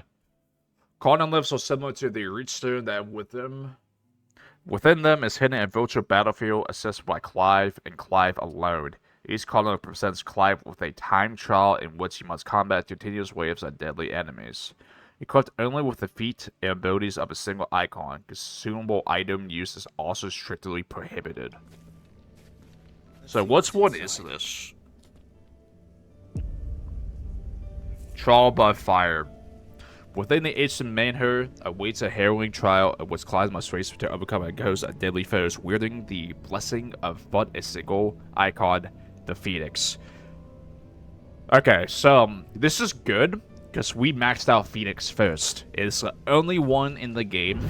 Chronoliths are similar to the Reachstone that within them is hidden a virtual battlefield assessed by Clive and Clive alone. Each Chronolith presents Clive with a time trial in which he must combat continuous waves of deadly enemies. Equipped only with the feat and abilities of a single icon, consumable item use is also strictly prohibited. So what is this? Trial by fire. Within the ancient manhood awaits a harrowing trial in which Clive must face to overcome a ghost of deadly foes wielding the blessing of but a single icon, the Phoenix. Okay, so this is good because we maxed out Phoenix first. It's the only one in the game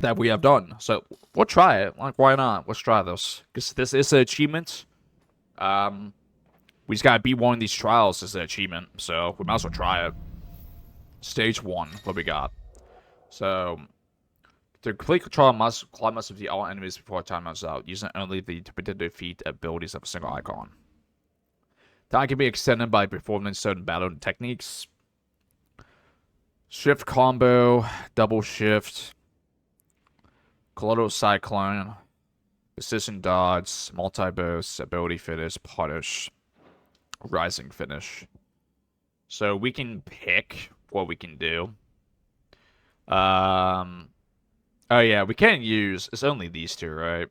that we have done. So we'll try it. Like, why not? Let's try this. Because this is an achievement. We just gotta beat one of these trials as an achievement. So we might as well try it. Stage 1. What we got? So to complete control, climb must defeat all enemies before time runs out, using only the to defeat abilities of a single icon. Time can be extended by performing certain battle techniques. Shift combo, double shift, colloidal cyclone, precision dodge, multi-burst, ability finish, punish, rising finish. So we can pick what we can do. Oh yeah, we can't use, it's only these two, right?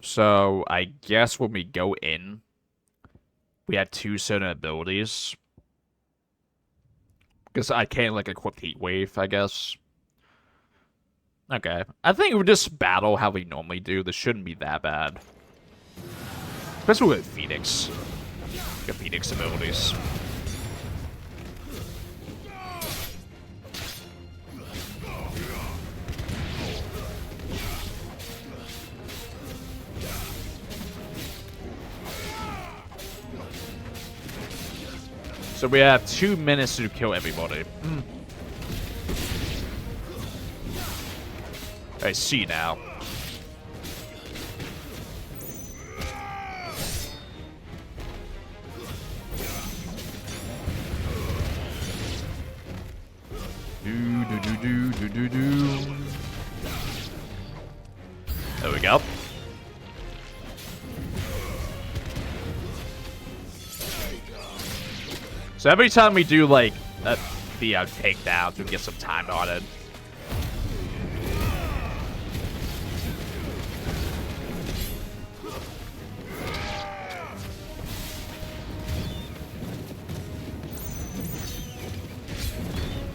So I guess when we go in, we have 2 certain abilities. Because I can't, like, equip Heat Wave, I guess. Okay. I think we'll just battle how we normally do. This shouldn't be that bad. Especially with Phoenix. The Phoenix abilities. So we have 2 minutes to kill everybody. I see now. There we go. So every time we do, like, the takedowns, we get some time on it.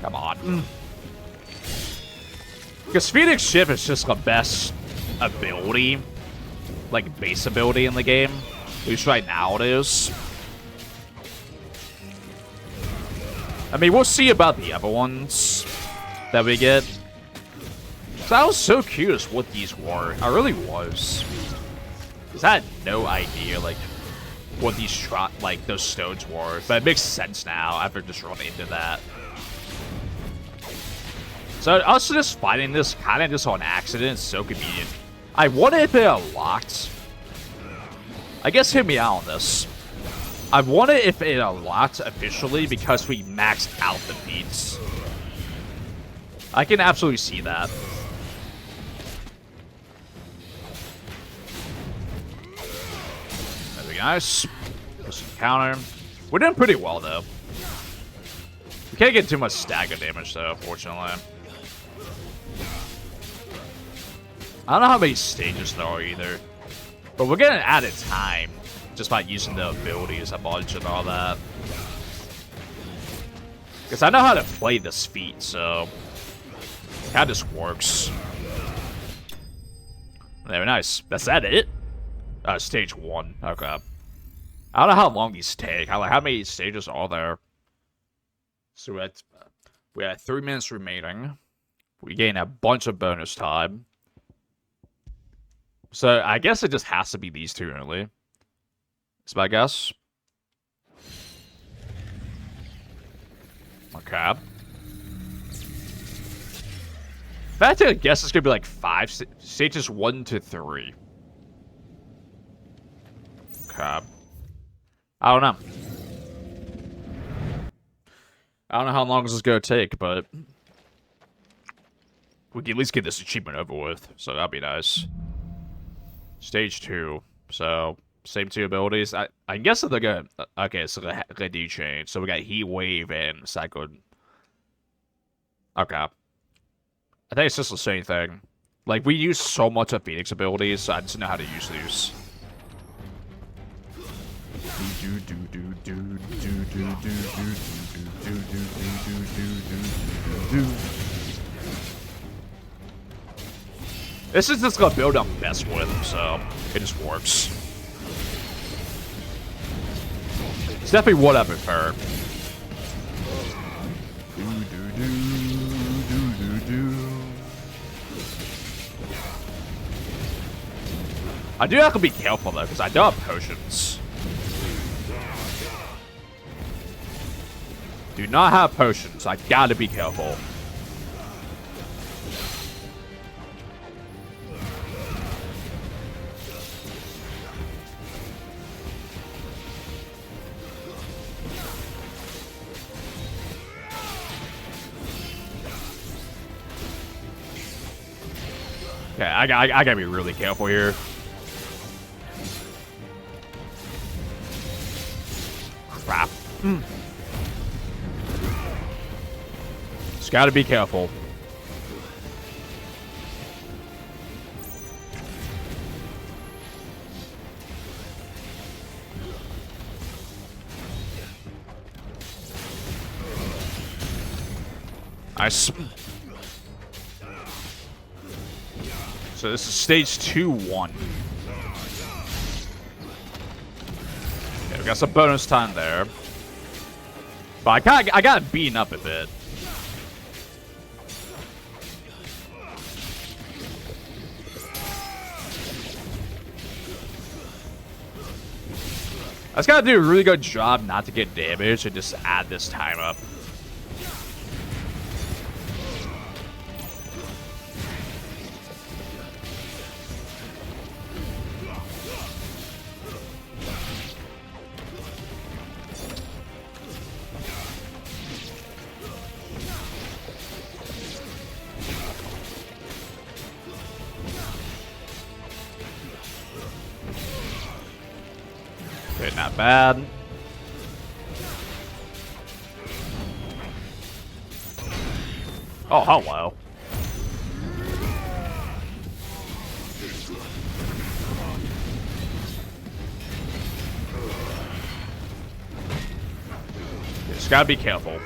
Come on. Because Phoenix Shift is just the best ability, like, base ability in the game. At least right now it is. I mean, we'll see about the other ones that we get. So I was so curious what these were. I really was. Because I had no idea, like, what these, like, those stones were. But it makes sense now after just running into that. So us just fighting this kind of just on accident is so convenient. I wonder if it unlocked. I guess hear me out on this. I wonder if it unlocked officially because we maxed out the feats. I can absolutely see that. That'd be nice. Just some counter. We're doing pretty well though. We can't get too much stagger damage though, fortunately. I don't know how many stages there are either. But we're getting added time. Just by using the abilities a bunch and all that. Because I know how to play this feat, so how this works. Very nice. That's that it? Stage 1. Okay. I don't know how long these take. How many stages are there? So we have 3 minutes remaining. We gain a bunch of bonus time. So I guess it just has to be these 2 only. That's my guess. Okay. If I had to guess, it's gonna be like 5 stages 1 to 3. Okay. I don't know. I don't know how long this is gonna take, but we can at least get this achievement over with, so that'd be nice. Stage 2. So same 2 abilities. I guess they're gonna. Okay, so they do change. So we got Heat Wave and Cyclone. Okay. I think it's just the same thing. Like, we use so much of Phoenix abilities, so I just know how to use these. This is just gonna build up mess with, so it just works. It's definitely what I prefer. I do have to be careful though, because I do have potions. Do not have potions. I gotta be careful. Okay, I gotta be really careful here. Crap. Just gotta be careful. Nice. So this is stage 2-1. Okay, we got some bonus time there. But I got beaten up a bit. I just gotta do a really good job not to get damaged and just add this time up. Okay, not bad. Oh, hello. Just gotta be careful.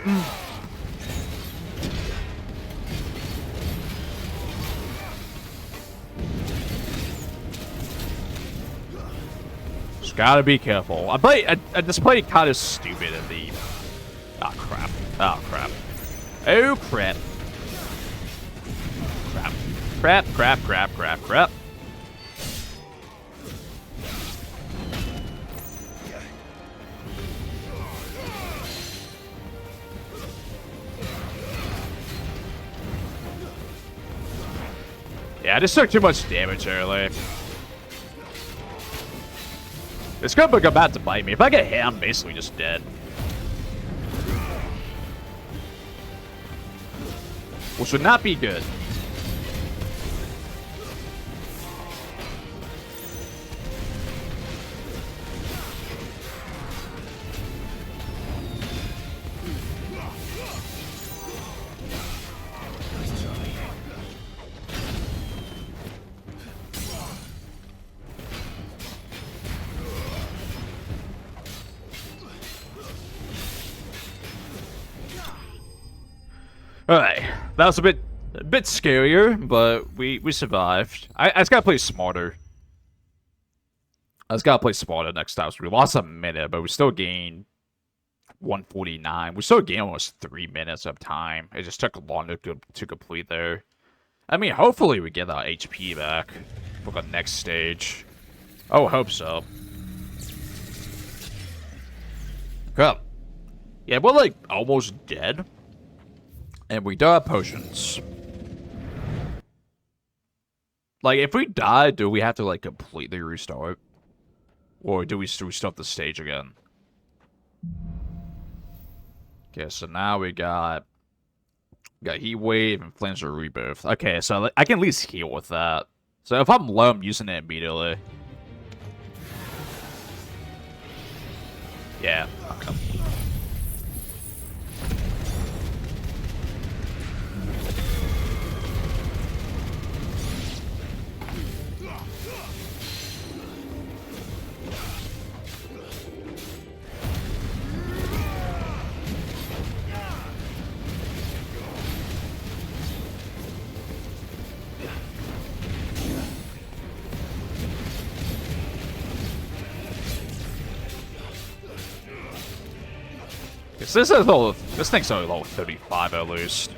Just gotta be careful. I just played kind of stupid at the. Oh crap! Oh crap! Oh crap! Crap! Crap! Crap! Crap! Crap! Yeah, I just took too much damage early. It's gonna come back to bite me. If I get hit, I'm basically just dead. Which would not be good. Alright, that was a bit scarier, but we survived. I just gotta play smarter. I just gotta play smarter next time. So we lost a minute, but we still gained 149. We still gained almost 3 minutes of time. It just took longer to complete there. I mean, hopefully we get our HP back for the next stage. Oh, I hope so. Crap. Yeah, we're like almost dead. And we do have potions. Like, if we die, do we have to, like, completely restart? Or do we restart the stage again? Okay, so now we got Heat Wave and Flames of Rebirth. Okay, so I can at least heal with that. So if I'm low, I'm using it immediately. Yeah, okay. Cause this thing's only level 35 at least.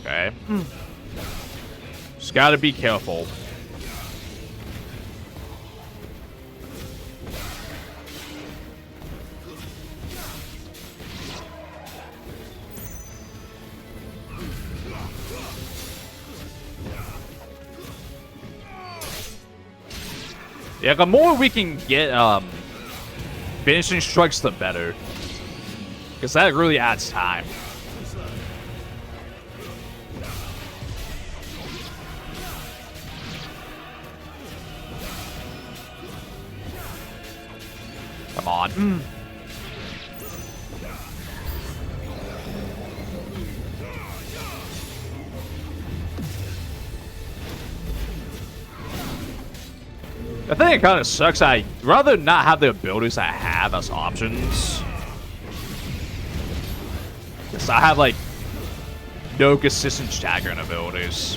Okay. Just gotta be careful. Yeah, the more we can get finishing strikes, the better. Because that really adds time. Come on. I think it kind of sucks. I'd rather not have the abilities I have as options. Because I have, like, no consistent staggering abilities.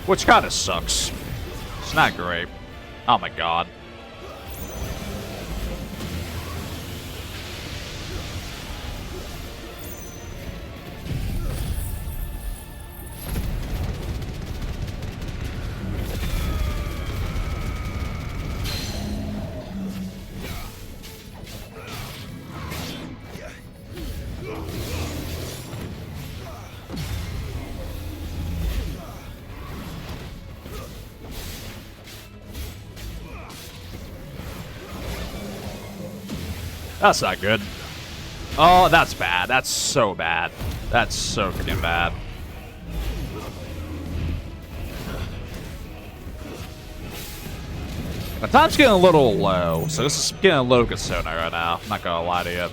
Which kind of sucks. It's not great. Oh my god. That's not good. Oh, that's bad. That's so bad. That's so freaking bad. My time's getting a little low, so this is getting a little concerning right now. I'm not gonna lie to you.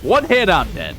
One hit, I'm dead.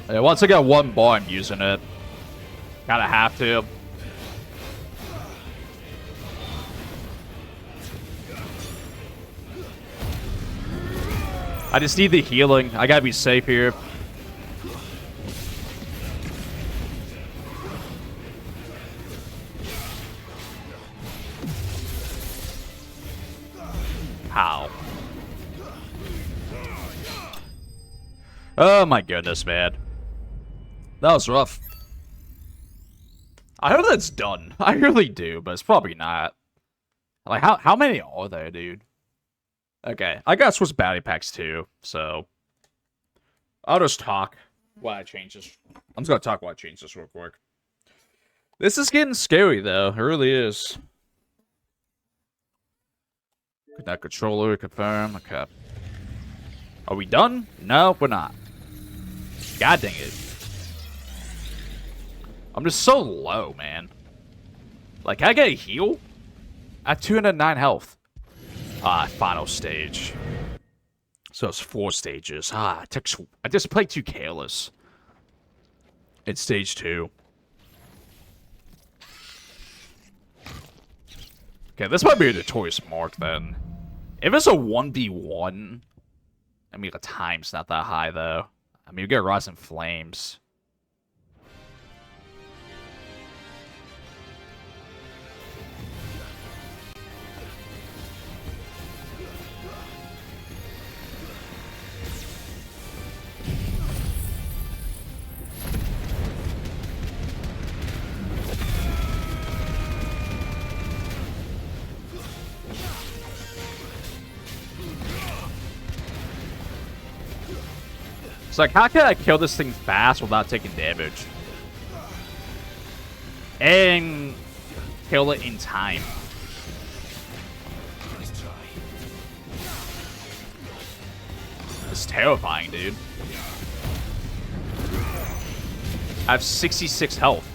Yeah, once I got one bar, I'm using it. Kinda have to. I just need the healing. I gotta be safe here. How? Oh my goodness, man. That was rough. I hope that's done. I really do, but it's probably not. Like, how many are there, dude? Okay, I got Swiss Battery Packs too, so... I'll just talk while I change this. I'm just gonna talk while I change this real quick. This is getting scary, though. It really is. That controller, confirm. Okay. Are we done? No, we're not. God dang it. I'm just so low, man. Like, can I get a heal? At 209 health. Final stage. So it's 4 stages. I just played too careless. It's stage 2. Okay, this might be a notorious mark then. If it's a 1v1, I mean, the time's not that high though. I mean, you get Rise in Flames. It's like, how can I kill this thing fast without taking damage? and kill it in time. It's terrifying, dude. I have 66 health.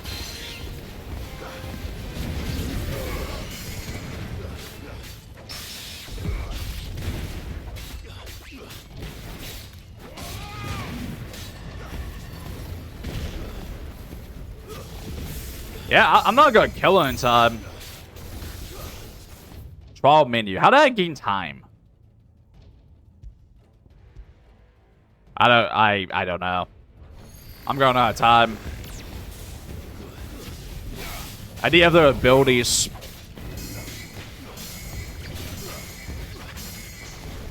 Yeah, I'm not gonna kill her in time. Trial menu. How did I gain time? I don't know. I'm going out of time. I need other abilities.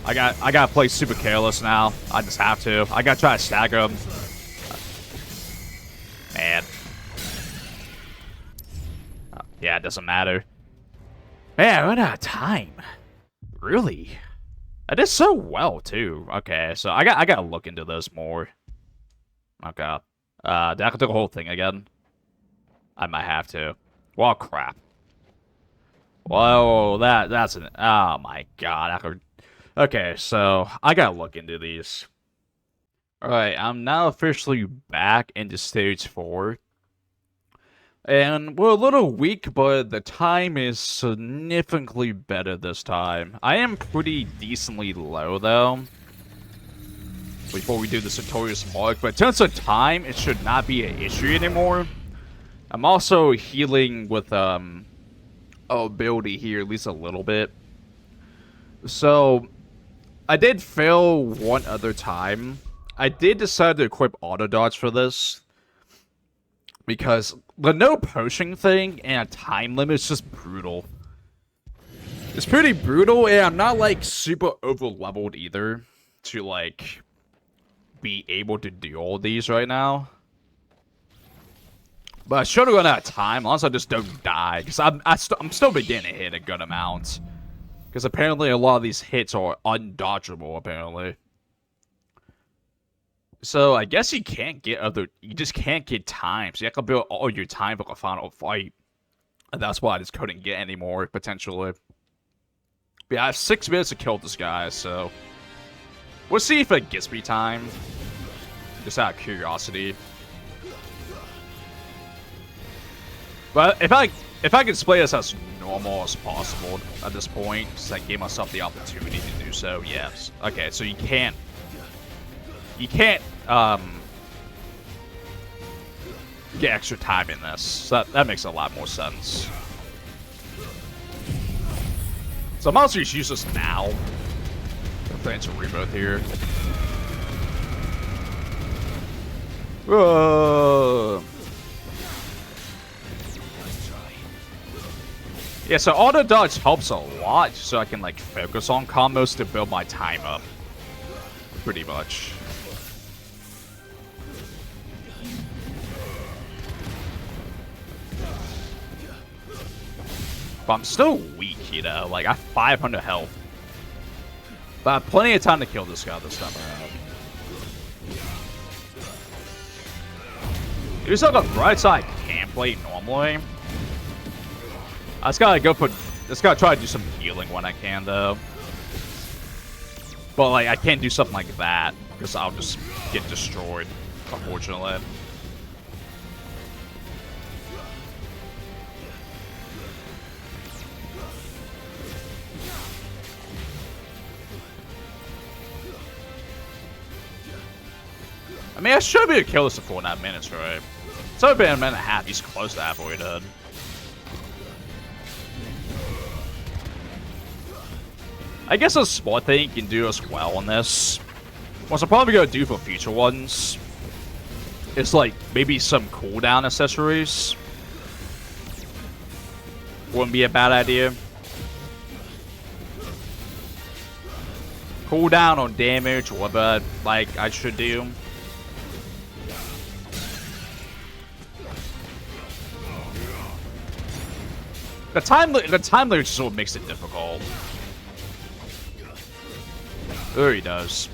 I gotta play super careless now. I just have to. I gotta try to stagger them. Man. Yeah, it doesn't matter. Man, I ran out of time. Really? I did so well too. Okay, so I gotta look into this more. Okay. Did I have to do the whole thing again? I might have to. Well, crap. Whoa, that's an... Oh my god. Okay, so I gotta look into these. Alright, I'm now officially back into stage 4. And we're a little weak, but the time is significantly better this time. I am pretty decently low, though, before we do this notorious mark. But in terms of time, it should not be an issue anymore. I'm also healing with ability here, at least a little bit. So, I did fail one other time. I did decide to equip auto dodge for this, because the no potion thing and a time limit is just brutal. It's pretty brutal, and I'm not, like, super over-leveled either to, like, be able to do all these right now. But I should have run out of time, unless I just don't die, because I'm still beginning to hit a good amount. Because apparently a lot of these hits are undodgeable, apparently. So, I guess you can't get you just can't get time. So you have to build all your time for the final fight. And that's why I just couldn't get any more, potentially. But yeah, I have 6 minutes to kill this guy, so... We'll see if it gets me time. Just out of curiosity. But if I can play this as normal as possible at this point, since I gave myself the opportunity to do so, yes. Okay, so you can't get extra time in this. So that makes a lot more sense. So I might as well just use this now. Thanks for rebirth here. Yeah, so auto dodge helps a lot, so I can like focus on combos to build my time up. Pretty much. But I'm still weak, you know, like I have 500 health. But I have plenty of time to kill this guy this time around. There's like a bright side I can't play normally. I just gotta try to do some healing when I can though. But like I can't do something like that because I'll just get destroyed, unfortunately. I mean, I should be able to kill this in 4.5 minutes, right? It's only been a minute and a half. He's close to halfway done. I guess a spot thing you can do as well on this. What I'm probably going to do for future ones is like maybe some cooldown accessories. Wouldn't be a bad idea. Cooldown on damage, whatever, like I should do. The time limit just sort of makes it difficult. There he does.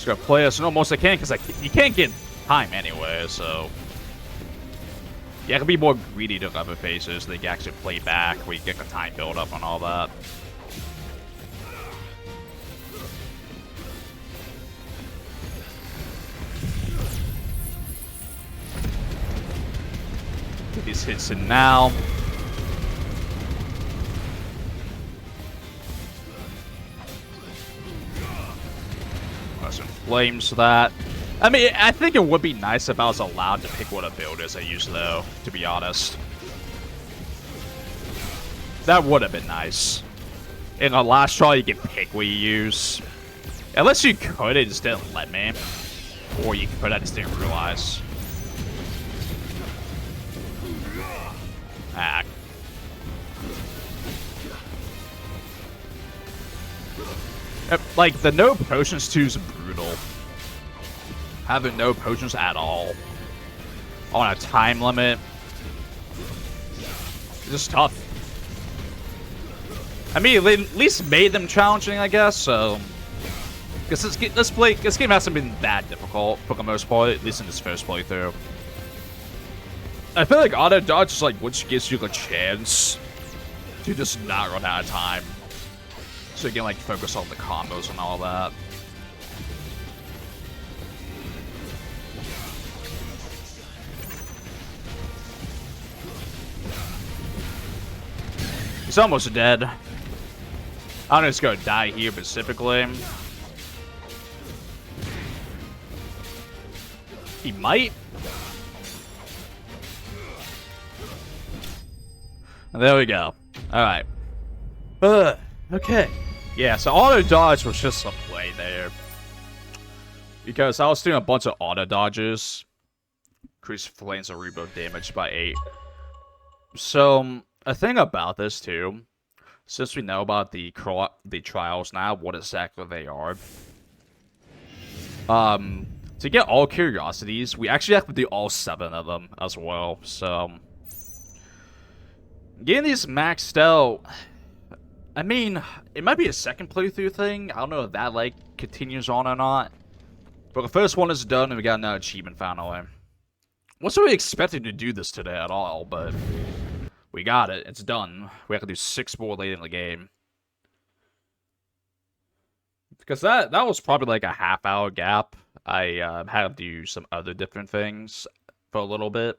Just gotta play as normal as I can, because you can't get time anyway, so... Yeah, I can be more greedy to other phases. They can actually play back, where you get the time build up and all that. Get these hits in now. Some flames for that. I mean, I think it would be nice if I was allowed to pick what abilities I use, though, to be honest. That would have been nice. In the last trial, you can pick what you use. Unless you could, it just didn't let me. Or you could, I just didn't realize. Ah. Like, the no potions too is brutal. Having no potions at all. On a time limit. It's just tough. I mean, they at least made them challenging, I guess, so... Because this game hasn't been that difficult, for the most part, at least in this first playthrough. I feel like auto dodge is like, which gives you the chance to just not run out of time. So you can, like, focus on the combos and all that. He's almost dead. I don't know if he's gonna die here specifically. He might. There we go. Alright. Okay. Yeah, so auto dodge was just a play there. Because I was doing a bunch of auto dodges. Increase flames and rebuild damage by 8. So, a thing about this too, since we know about the trials now, what exactly they are. To get all curiosities, we actually have to do all 7 of them as well, so... Getting these maxed out... I mean, it might be a second playthrough thing. I don't know if that, like, continues on or not. But the first one is done, and we got another achievement finally. Wasn't really expecting to do this today at all, but... We got it. It's done. We have to do 6 more later in the game. Because that was probably like a half-hour gap. I had to do some other different things for a little bit.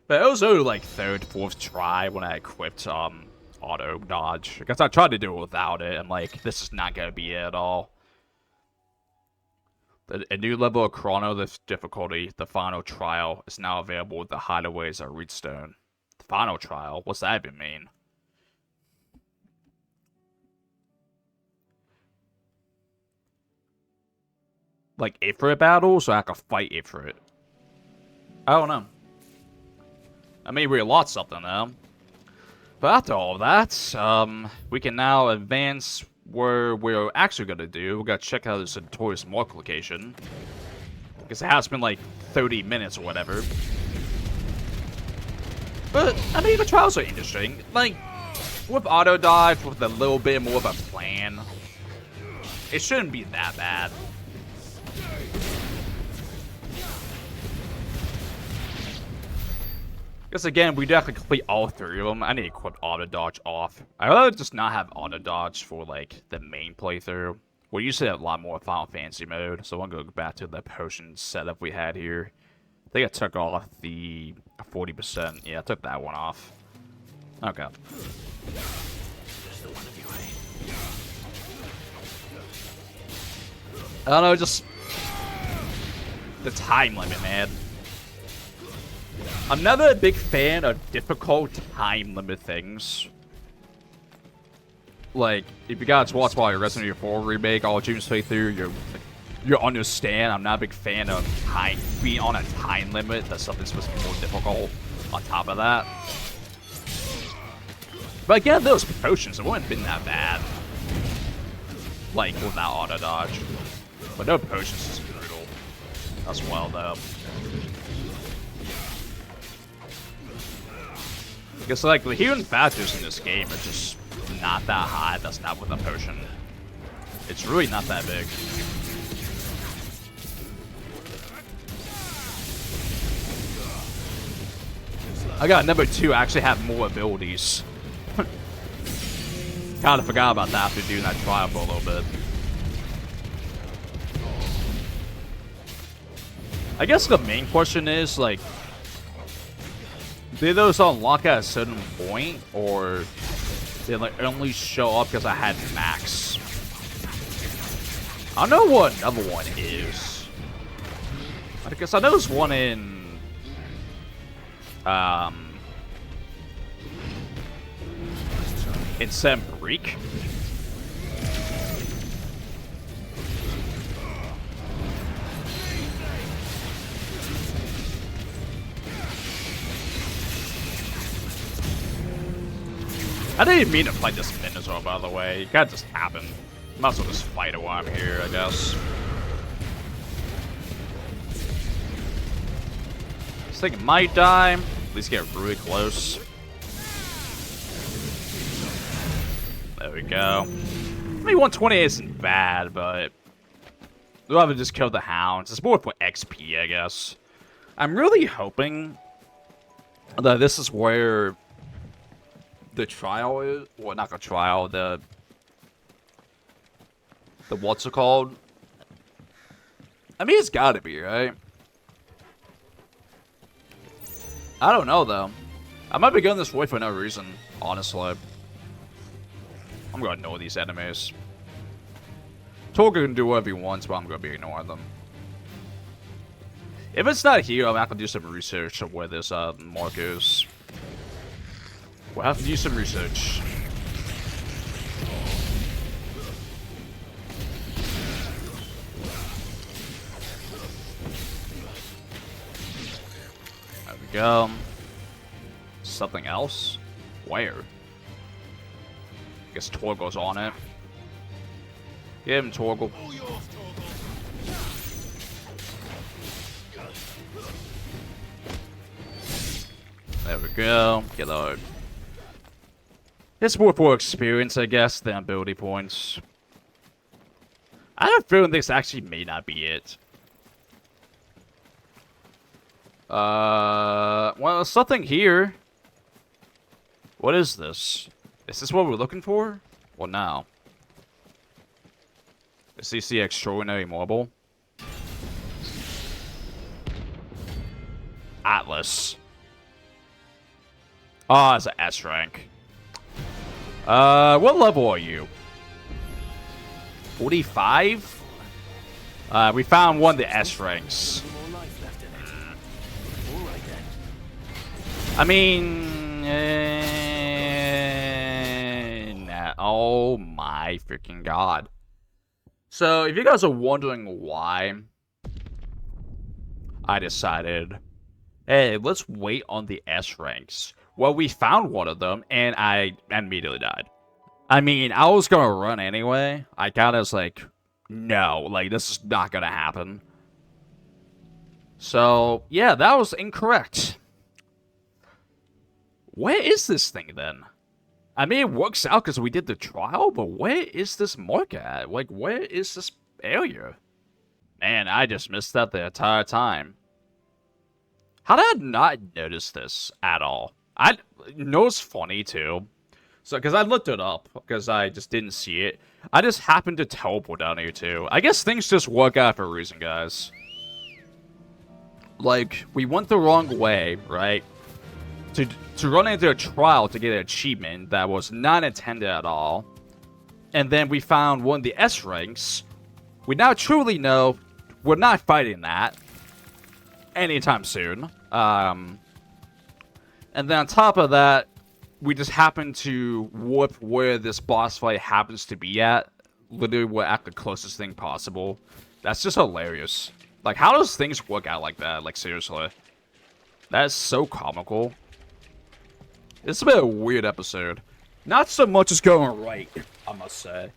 But it was only like 3rd, 4th try when I equipped auto dodge. Because I tried to do it without it. I'm like, this is not going to be it at all. A new level of Chronolith difficulty, the final trial, is now available with the hideaways at Reedstone. The final trial? What's that even mean? Like Ifrit battles, or I can fight Ifrit? I don't know. I may reload something though. But after all that, we can now advance where we're actually gonna do. We're gonna check out this notorious mark location. Because it has been like 30 minutes or whatever. But, I mean, the trials are interesting. Like, with auto dodge, with a little bit more of a plan, it shouldn't be that bad. Because again, we do have to complete all 3 of them. I need to equip auto dodge off. I'd rather just not have auto dodge for like the main playthrough. We used to have a lot more Final Fantasy mode, so I'm gonna go back to the potion setup we had here. I think I took off the 40%. Yeah, I took that one off. Okay. I don't know, just the time limit, man. I'm never a big fan of difficult time limit things. Like, if you guys watch my Resident Evil 4 remake, all James playthrough, you understand I'm not a big fan of being on a time limit. That's something supposed to be more difficult on top of that. But again, those potions, it wouldn't have been that bad. Like, without auto dodge. But no potions is brutal as well, though. Because, like, the hidden factors in this game are just not that high. That's not with a potion. It's really not that big. I got number 2 actually have more abilities. Kinda forgot about that after doing that trial for a little bit. I guess the main question is, like, did those unlock at a certain point, or did like only show up because I had max? I don't know what another one is. I guess I know there's one in Sembrique. I didn't even mean to fight this Minotaur, by the way. It kinda just happened. Might as well just fight it while I'm here, I guess. This thing might die. At least get really close. There we go. I mean, 128 isn't bad, but we'll have to just kill the hounds. It's more for XP, I guess. I'm really hoping that this is where the trial is. Well, not the trial, the what's it called? I mean, it's gotta be, right? I don't know, though. I might be going this way for no reason, honestly. I'm gonna ignore these enemies. Torga can do whatever he wants, but I'm gonna be ignoring them. If it's not here, I'm gonna have to do some research of where this mark is. We'll have to do some research. There we go. Something else? Where? I guess Torgo's on it. Give him Torgo. There we go. Get out. It's more for experience, I guess, than ability points. I have a feeling this actually may not be it. Well, there's something here. What is this? Is this what we're looking for? Well, now. Is this the extraordinary marble? Atlas. Oh, it's an S rank. What level are you? 45? We found one of the S ranks. I mean, nah. Oh my freaking god. So, if you guys are wondering why I decided, hey, let's wait on the S ranks. Well, we found one of them, and I immediately died. I mean, I was gonna run anyway. I kinda was like, no, like, this is not gonna happen. So, yeah, that was incorrect. Where is this thing, then? I mean, it works out because we did the trial, but where is this mark at? Like, where is this area? Man, I just missed that the entire time. How did I not notice this at all? You know what's funny, too? So, because I looked it up, because I just didn't see it. I just happened to teleport down here, too. I guess things just work out for a reason, guys. Like, we went the wrong way, right? To run into a trial to get an achievement that was not intended at all. And then we found one of the S ranks. We now truly know we're not fighting that anytime soon. And then on top of that, we just happen to warp where this boss fight happens to be at. Literally, we're at the closest thing possible. That's just hilarious. Like, how does things work out like that? Like, seriously. That is so comical. It's been a weird episode. Not so much as going right, I must say.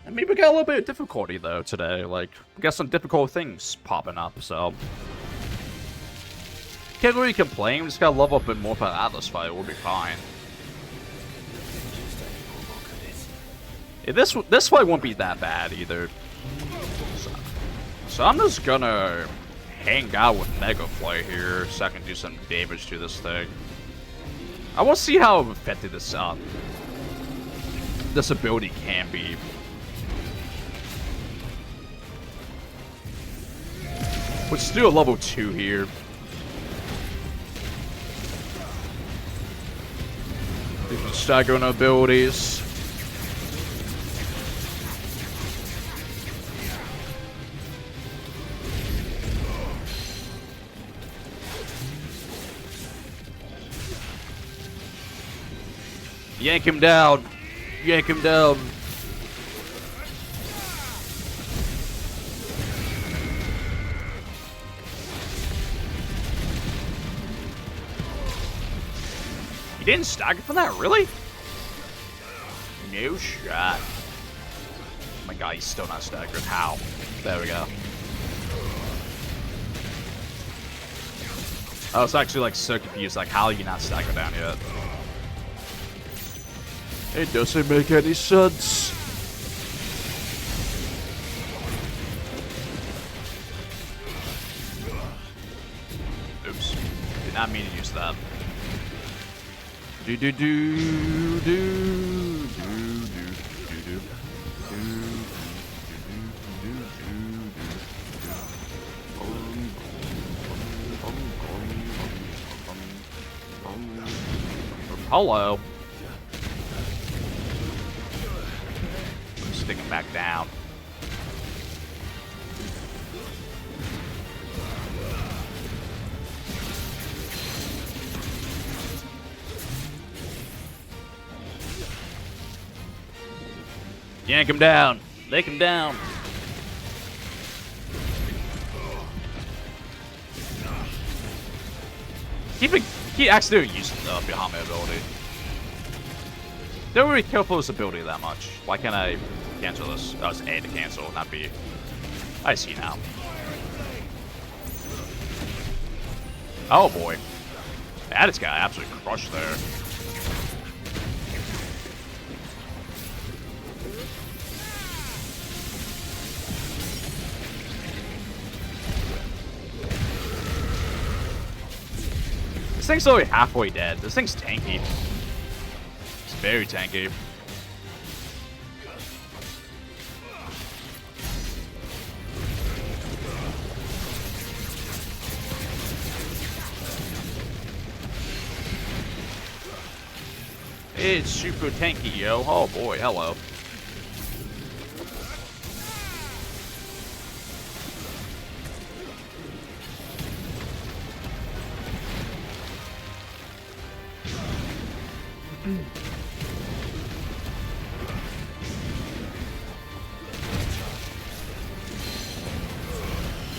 I mean, we got a little bit of difficulty, though, today. Like, we got some difficult things popping up, so... Can't really complain. We just gotta level up a bit more for the Atlas fight. We'll be fine. Yeah, this fight won't be that bad either. So I'm just gonna hang out with Mega Flay here so I can do some damage to this thing. I want to see how effective this ability can be. Let's do a level 2 here. Different staggering abilities. Yank him down. Yank him down. You didn't stagger for that, really? No shot. Oh my god, he's still not staggered. How? There we go. I was actually like so confused, like how are you not staggered down yet? It doesn't make any sense. Oops. Did not mean to use that. Do do do do do do do Hello. Stick him back down. Yank him down. Take him down. Keep accidentally using the Bahama ability. Don't really care for this ability that much. Why can't I cancel this? Oh, it's A to cancel, not B. I see now. Oh boy. That is got absolutely crushed there. This thing's only halfway dead. This thing's tanky. It's very tanky. It's super tanky, yo. Oh boy, hello.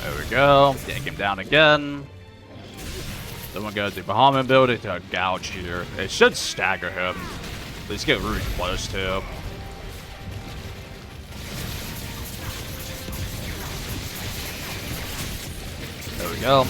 There we go. Take him down again. Then we're going to do Bahama ability to gouge here. It should stagger him. At least get really close to him. There we go.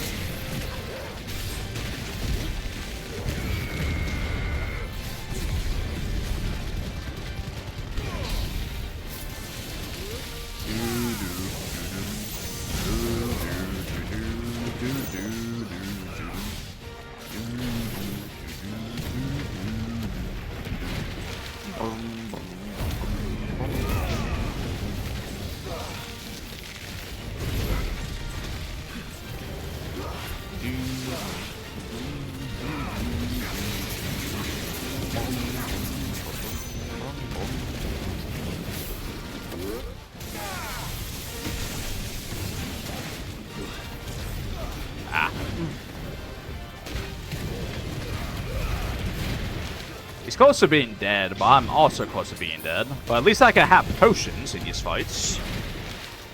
He's close to being dead, but I'm also close to being dead. But at least I can have potions in these fights.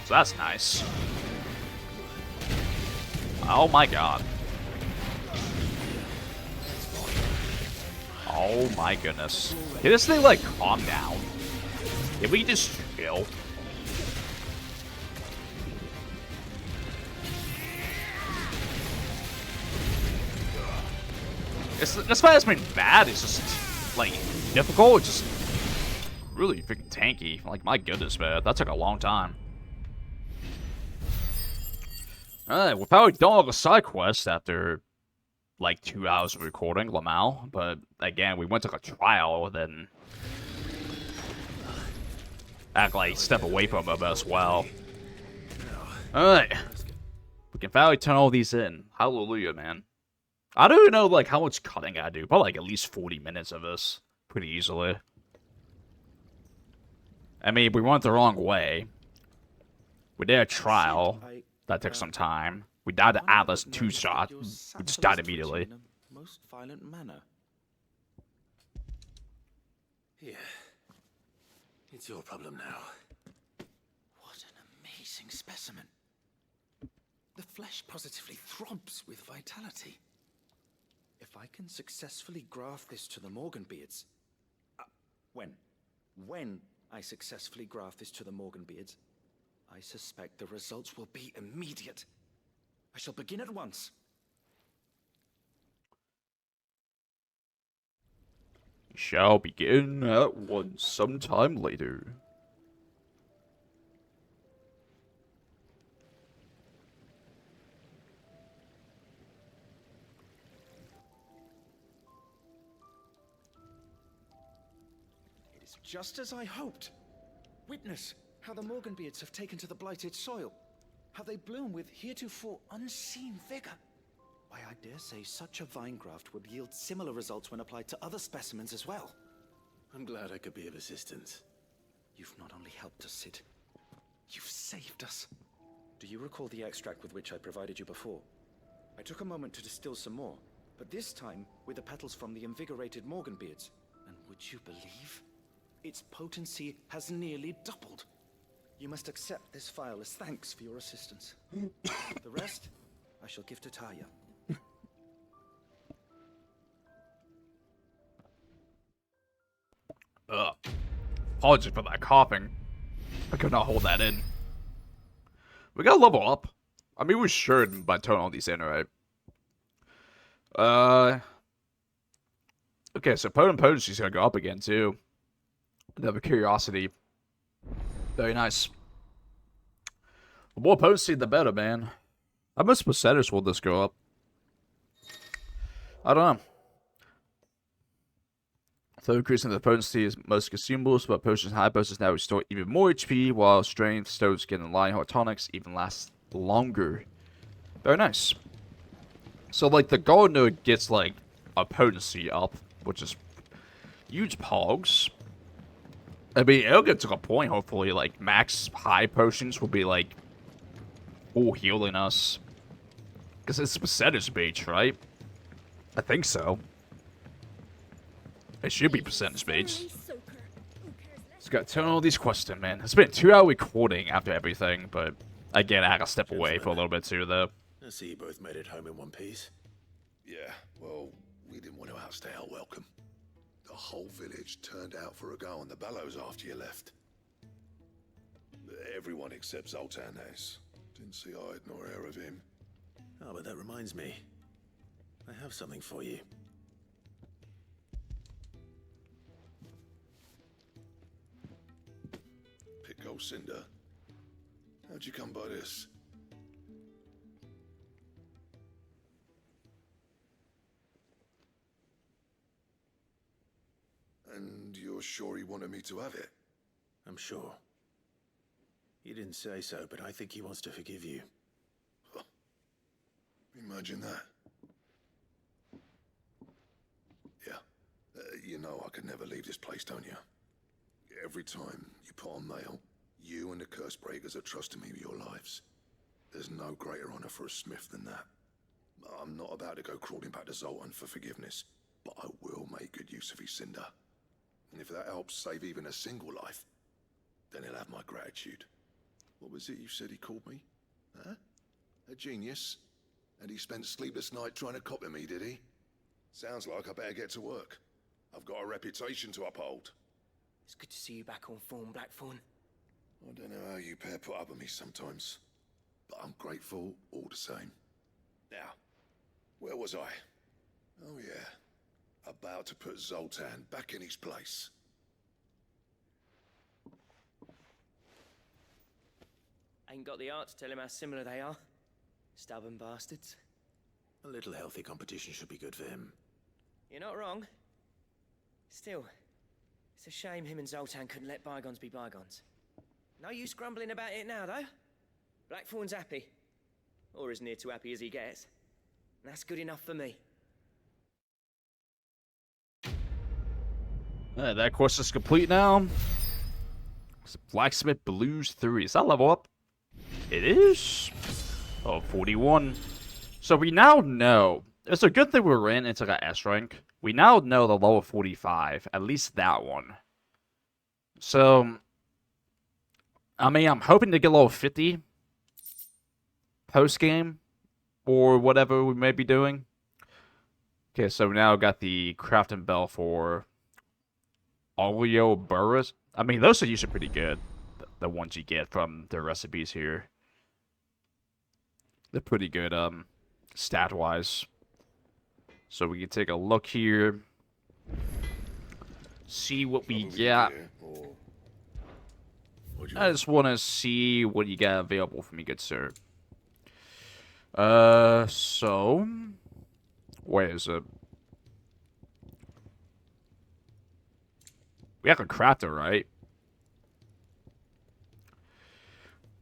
So that's nice. Oh my god. Oh my goodness. Can this thing, like, calm down? Can we just chill? This fight hasn't been bad, it's just, like, difficult. It's just really freaking tanky. Like, my goodness, man. That took a long time. Alright, we're probably done all the side quests after, like, 2 hours of recording, Lamau. But, again, we went to a trial, and then... act like step away from them as well. Alright. We can finally turn all these in. Hallelujah, man. I don't even know, like, how much cutting I do. Probably, like, at least 40 minutes of this. Pretty easily. I mean, we went the wrong way. We did a trial. That took some time. We died to Atlas 2-shot. We just died immediately. In a most violent manner. Here. It's your problem now. What an amazing specimen. The flesh positively throbs with vitality. If I can successfully graft this to the Morganbeards... When I successfully graft this to the Morganbeards, I suspect the results will be immediate. I shall begin at once. Shall begin at once, sometime later. It is just as I hoped. Witness how the Morganbeards have taken to the blighted soil. How they bloom with heretofore unseen vigor. Why, I dare say such a vine graft would yield similar results when applied to other specimens as well. I'm glad I could be of assistance. You've not only helped us, Sid, you've saved us. Do you recall the extract with which I provided you before? I took a moment to distill some more, but this time with the petals from the invigorated Morganbeards. And would you believe? Its potency has nearly doubled. You must accept this file as thanks for your assistance. The rest, I shall give to Taya. Ugh. Apologies for that coughing. I could not hold that in. We gotta level up. I mean, we should by turning all these in, right? Okay, so potent potency's gonna go up again, too. Another curiosity. Very nice. The more potency, the better, man. How much percentage will this go up? I don't know. So increasing the potency is most consumables, but potions high potions now restore even more HP, while strength, stone skin, and line tonics even last longer. Very nice. So like the gardener gets like a potency up, which is huge pogs. I mean, it'll get to a point, hopefully, like max high potions will be like full healing us. Because it's percentage based, right? I think so. It should be percentage based. Just gotta turn all these quests in, man. It's been a 2-hour recording after everything, but again, I had to step away for a little bit too, though. I see you both made it home in one piece. Yeah, well, we didn't want to outstay our welcome. The whole village turned out for a go on the bellows after you left. Everyone except Zoltan has. Didn't see hide nor hair of him. Oh, but that reminds me. I have something for you. Pico Cinder. How'd you come by this? And you're sure he wanted me to have it? I'm sure. He didn't say so, but I think he wants to forgive you. Huh. Imagine that. Yeah. You know I could never leave this place, don't you? Every time you put on mail, you and the curse breakers are trusting me with your lives. There's no greater honor for a smith than that. I'm not about to go crawling back to Zoltan for forgiveness, but I will make good use of his cinder. And if that helps save even a single life, then he'll have my gratitude. What was it you said he called me? Huh? A genius? And he spent sleepless night trying to copy me, did he? Sounds like I better get to work. I've got a reputation to uphold. It's good to see you back on form, Blackthorn. I don't know how you pair put up with me sometimes, but I'm grateful all the same. Now, where was I? Oh yeah, about to put Zoltan back in his place. Ain't got the art to tell him how similar they are. Stubborn bastards. A little healthy competition should be good for him. You're not wrong. Still, it's a shame him and Zoltan couldn't let bygones be bygones. No use grumbling about it now, though. Blackthorn's happy. Or as near to happy as he gets. And that's good enough for me. That quest is complete now. It's Blacksmith Blues 3. Is that level up? It is. Oh, 41. So we now know. It's a good thing we ran into like an S rank. We now know the level 45. At least that one. So, I mean, I'm hoping to get level 50 post-game. Or whatever we may be doing. Okay, so we now got the crafting bell for Oleo Burris. I mean, those are usually pretty good. The ones you get from the recipes here. They're pretty good, stat-wise. So we can take a look here. See what we got. I just want to see what you got available for me, good sir. So... Where is it? We have a crafter, right?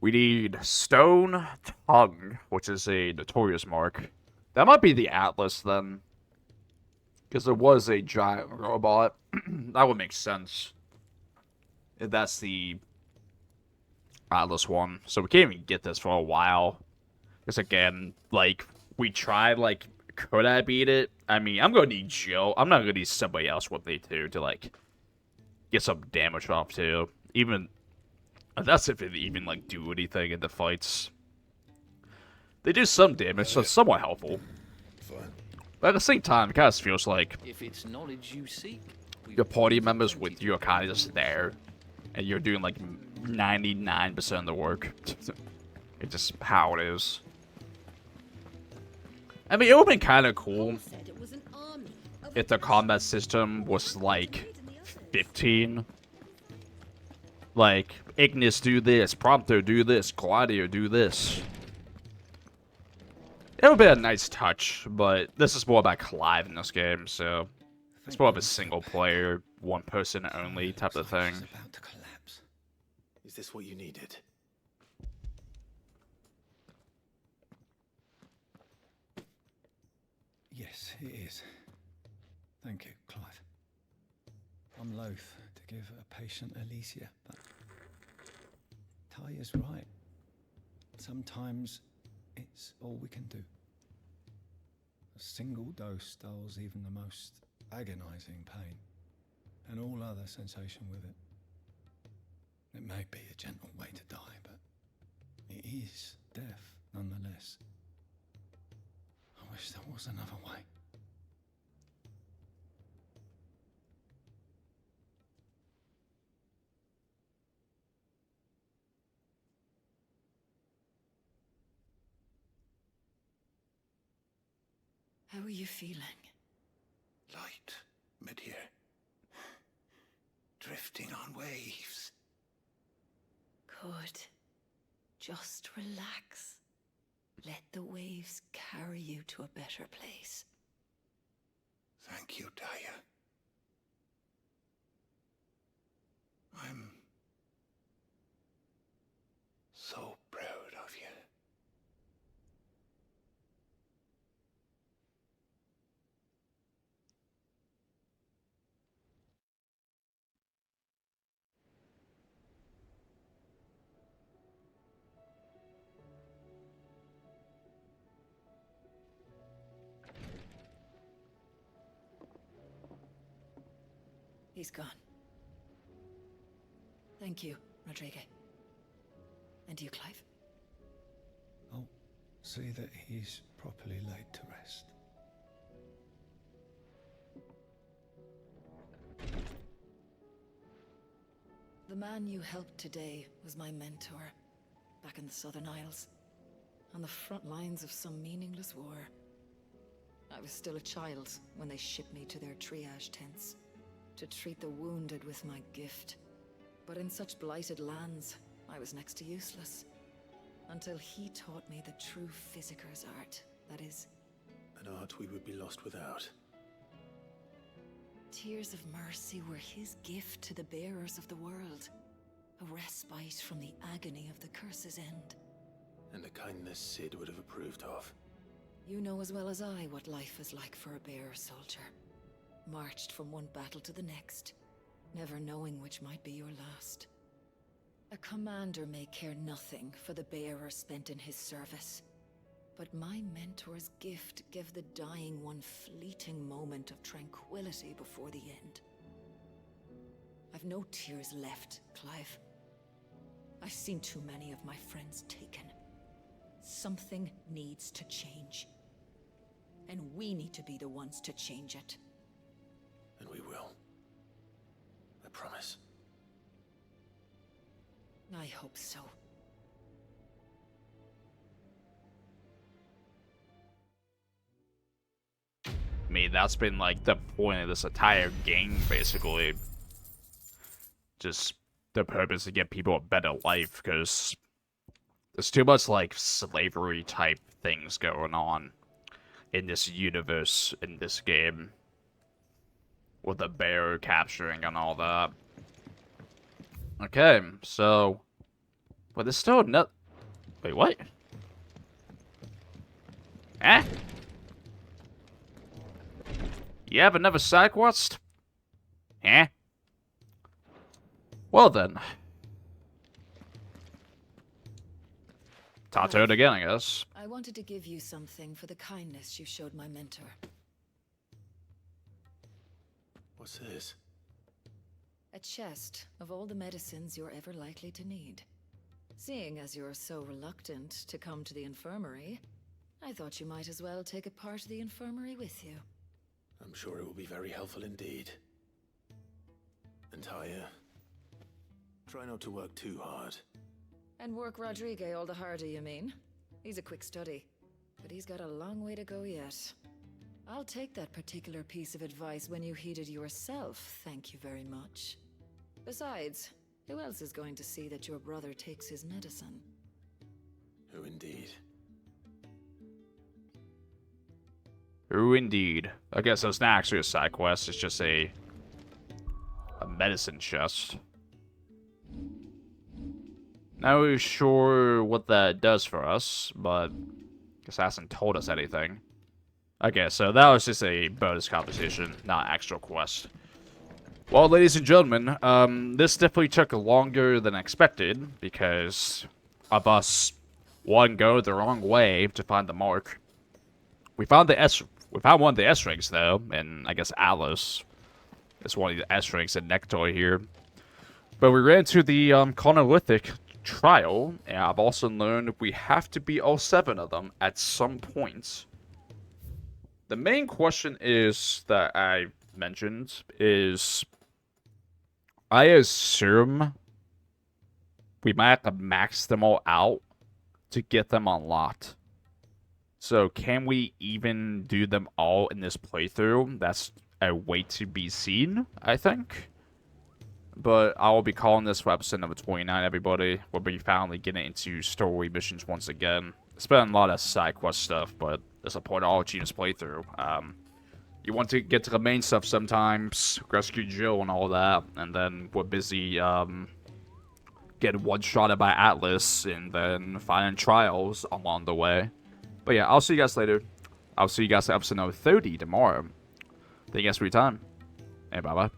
We need Stone Tongue, which is a notorious mark. That might be the Atlas, then. Because there was a giant robot. That would make sense. If that's the Atlas one. So we can't even get this for a while. Because again, like, we tried, like, could I beat it? I mean, I'm gonna need Joe. I'm not gonna need somebody else with me, too, to, like, get some damage off, too. Even, that's if it even, like, do anything in the fights. They do some damage, so it's somewhat helpful. But at the same time, it kind of feels like if it's knowledge you seek, your party members with you are kind of just there, and you're doing, like, 99% of the work. It's just how it is. I mean, it would have been kind of cool if the combat system was, like, 15. Like, Ignis do this, Prompto do this, Gladio do this. It would be a nice touch, but this is more about Clive in this game, so it's more of a single player, one person only type of thing. Is this what you needed? Yes, it is. Thank you, Clive. I'm loath to give a patient Alicia, but Taya's right. Sometimes it's all we can do. A single dose dulls even the most agonizing pain, and all other sensation with it. It may be a gentle way to die, but it is death nonetheless. I wish there was another way. How are you feeling? Light, mid-here. Drifting on waves. Good. Just relax. Let the waves carry you to a better place. Thank you, Daya. I'm so proud of you. He's gone. Thank you, Rodrigue. And you, Clive? I'll see that he's properly laid to rest. The man you helped today was my mentor, back in the Southern Isles, on the front lines of some meaningless war. I was still a child when they shipped me to their triage tents, to treat the wounded with my gift. But in such blighted lands, I was next to useless. Until he taught me the true physicker's art. That is, An art we would be lost without. tears of mercy were his gift to the bearers of the world. A respite from the agony of the curse's end. And a kindness Sid would have approved of. You know as well as I what life is like for a bearer soldier. Marched from one battle to the next, never knowing which might be your last. A commander may care nothing for the bearer spent in his service. But my mentor's gift gave the dying one fleeting moment of tranquility before the end. I've no tears left, Clive. I've seen too many of my friends taken. Something needs to change. And we need to be the ones to change it. And we will. I promise. I hope so. I mean, that's been like the point of this entire game, basically. Just the purpose to get people a better life, because there's too much like slavery type things going on in this universe, in this game. With the bear capturing and all that. Okay, so... But there's still no... Wait, what? Eh? You have another side quest? Eh? Well then. Tattooed again, I guess. I wanted to give you something for the kindness you showed my mentor. What's this? A chest of all the medicines you're ever likely to need. Seeing as you're so reluctant to come to the infirmary, I thought you might as well take a part of the infirmary with you. I'm sure it will be very helpful indeed. And Taya, try not to work too hard. And work Rodrigue all the harder, you mean? He's a quick study, but he's got a long way to go yet. I'll take that particular piece of advice when you heed it yourself, thank you very much. Besides, who else is going to see that your brother takes his medicine? Who indeed? Who indeed? I guess it's not actually a side quest, it's just a medicine chest. Not really sure what that does for us, but I guess it hasn't told us anything. Okay, so that was just a bonus competition, not actual quest. Well, ladies and gentlemen, this definitely took longer than expected because of us, one, go the wrong way to find the mark. We found one of the S rings though, and I guess Alice is one of the S rings in Nectar here. But we ran into the Chronolithic trial, and I've also learned we have to beat all 7 of them at some point. The main question is that I mentioned is, I assume we might have to max them all out to get them unlocked. So can we even do them all in this playthrough? That's a way to be seen, I think. But I will be calling this for episode number 29, everybody. We'll be finally getting into story missions once again. It's been a lot of side quest stuff, but that's a point of all Gina's playthrough. You want to get to the main stuff sometimes, rescue Jill and all that, and then we're busy getting one-shotted by Atlas, and then finding trials along the way. But yeah, I'll see you guys later. I'll see you guys at episode number 30 tomorrow. Thank you guys for your time, and bye-bye.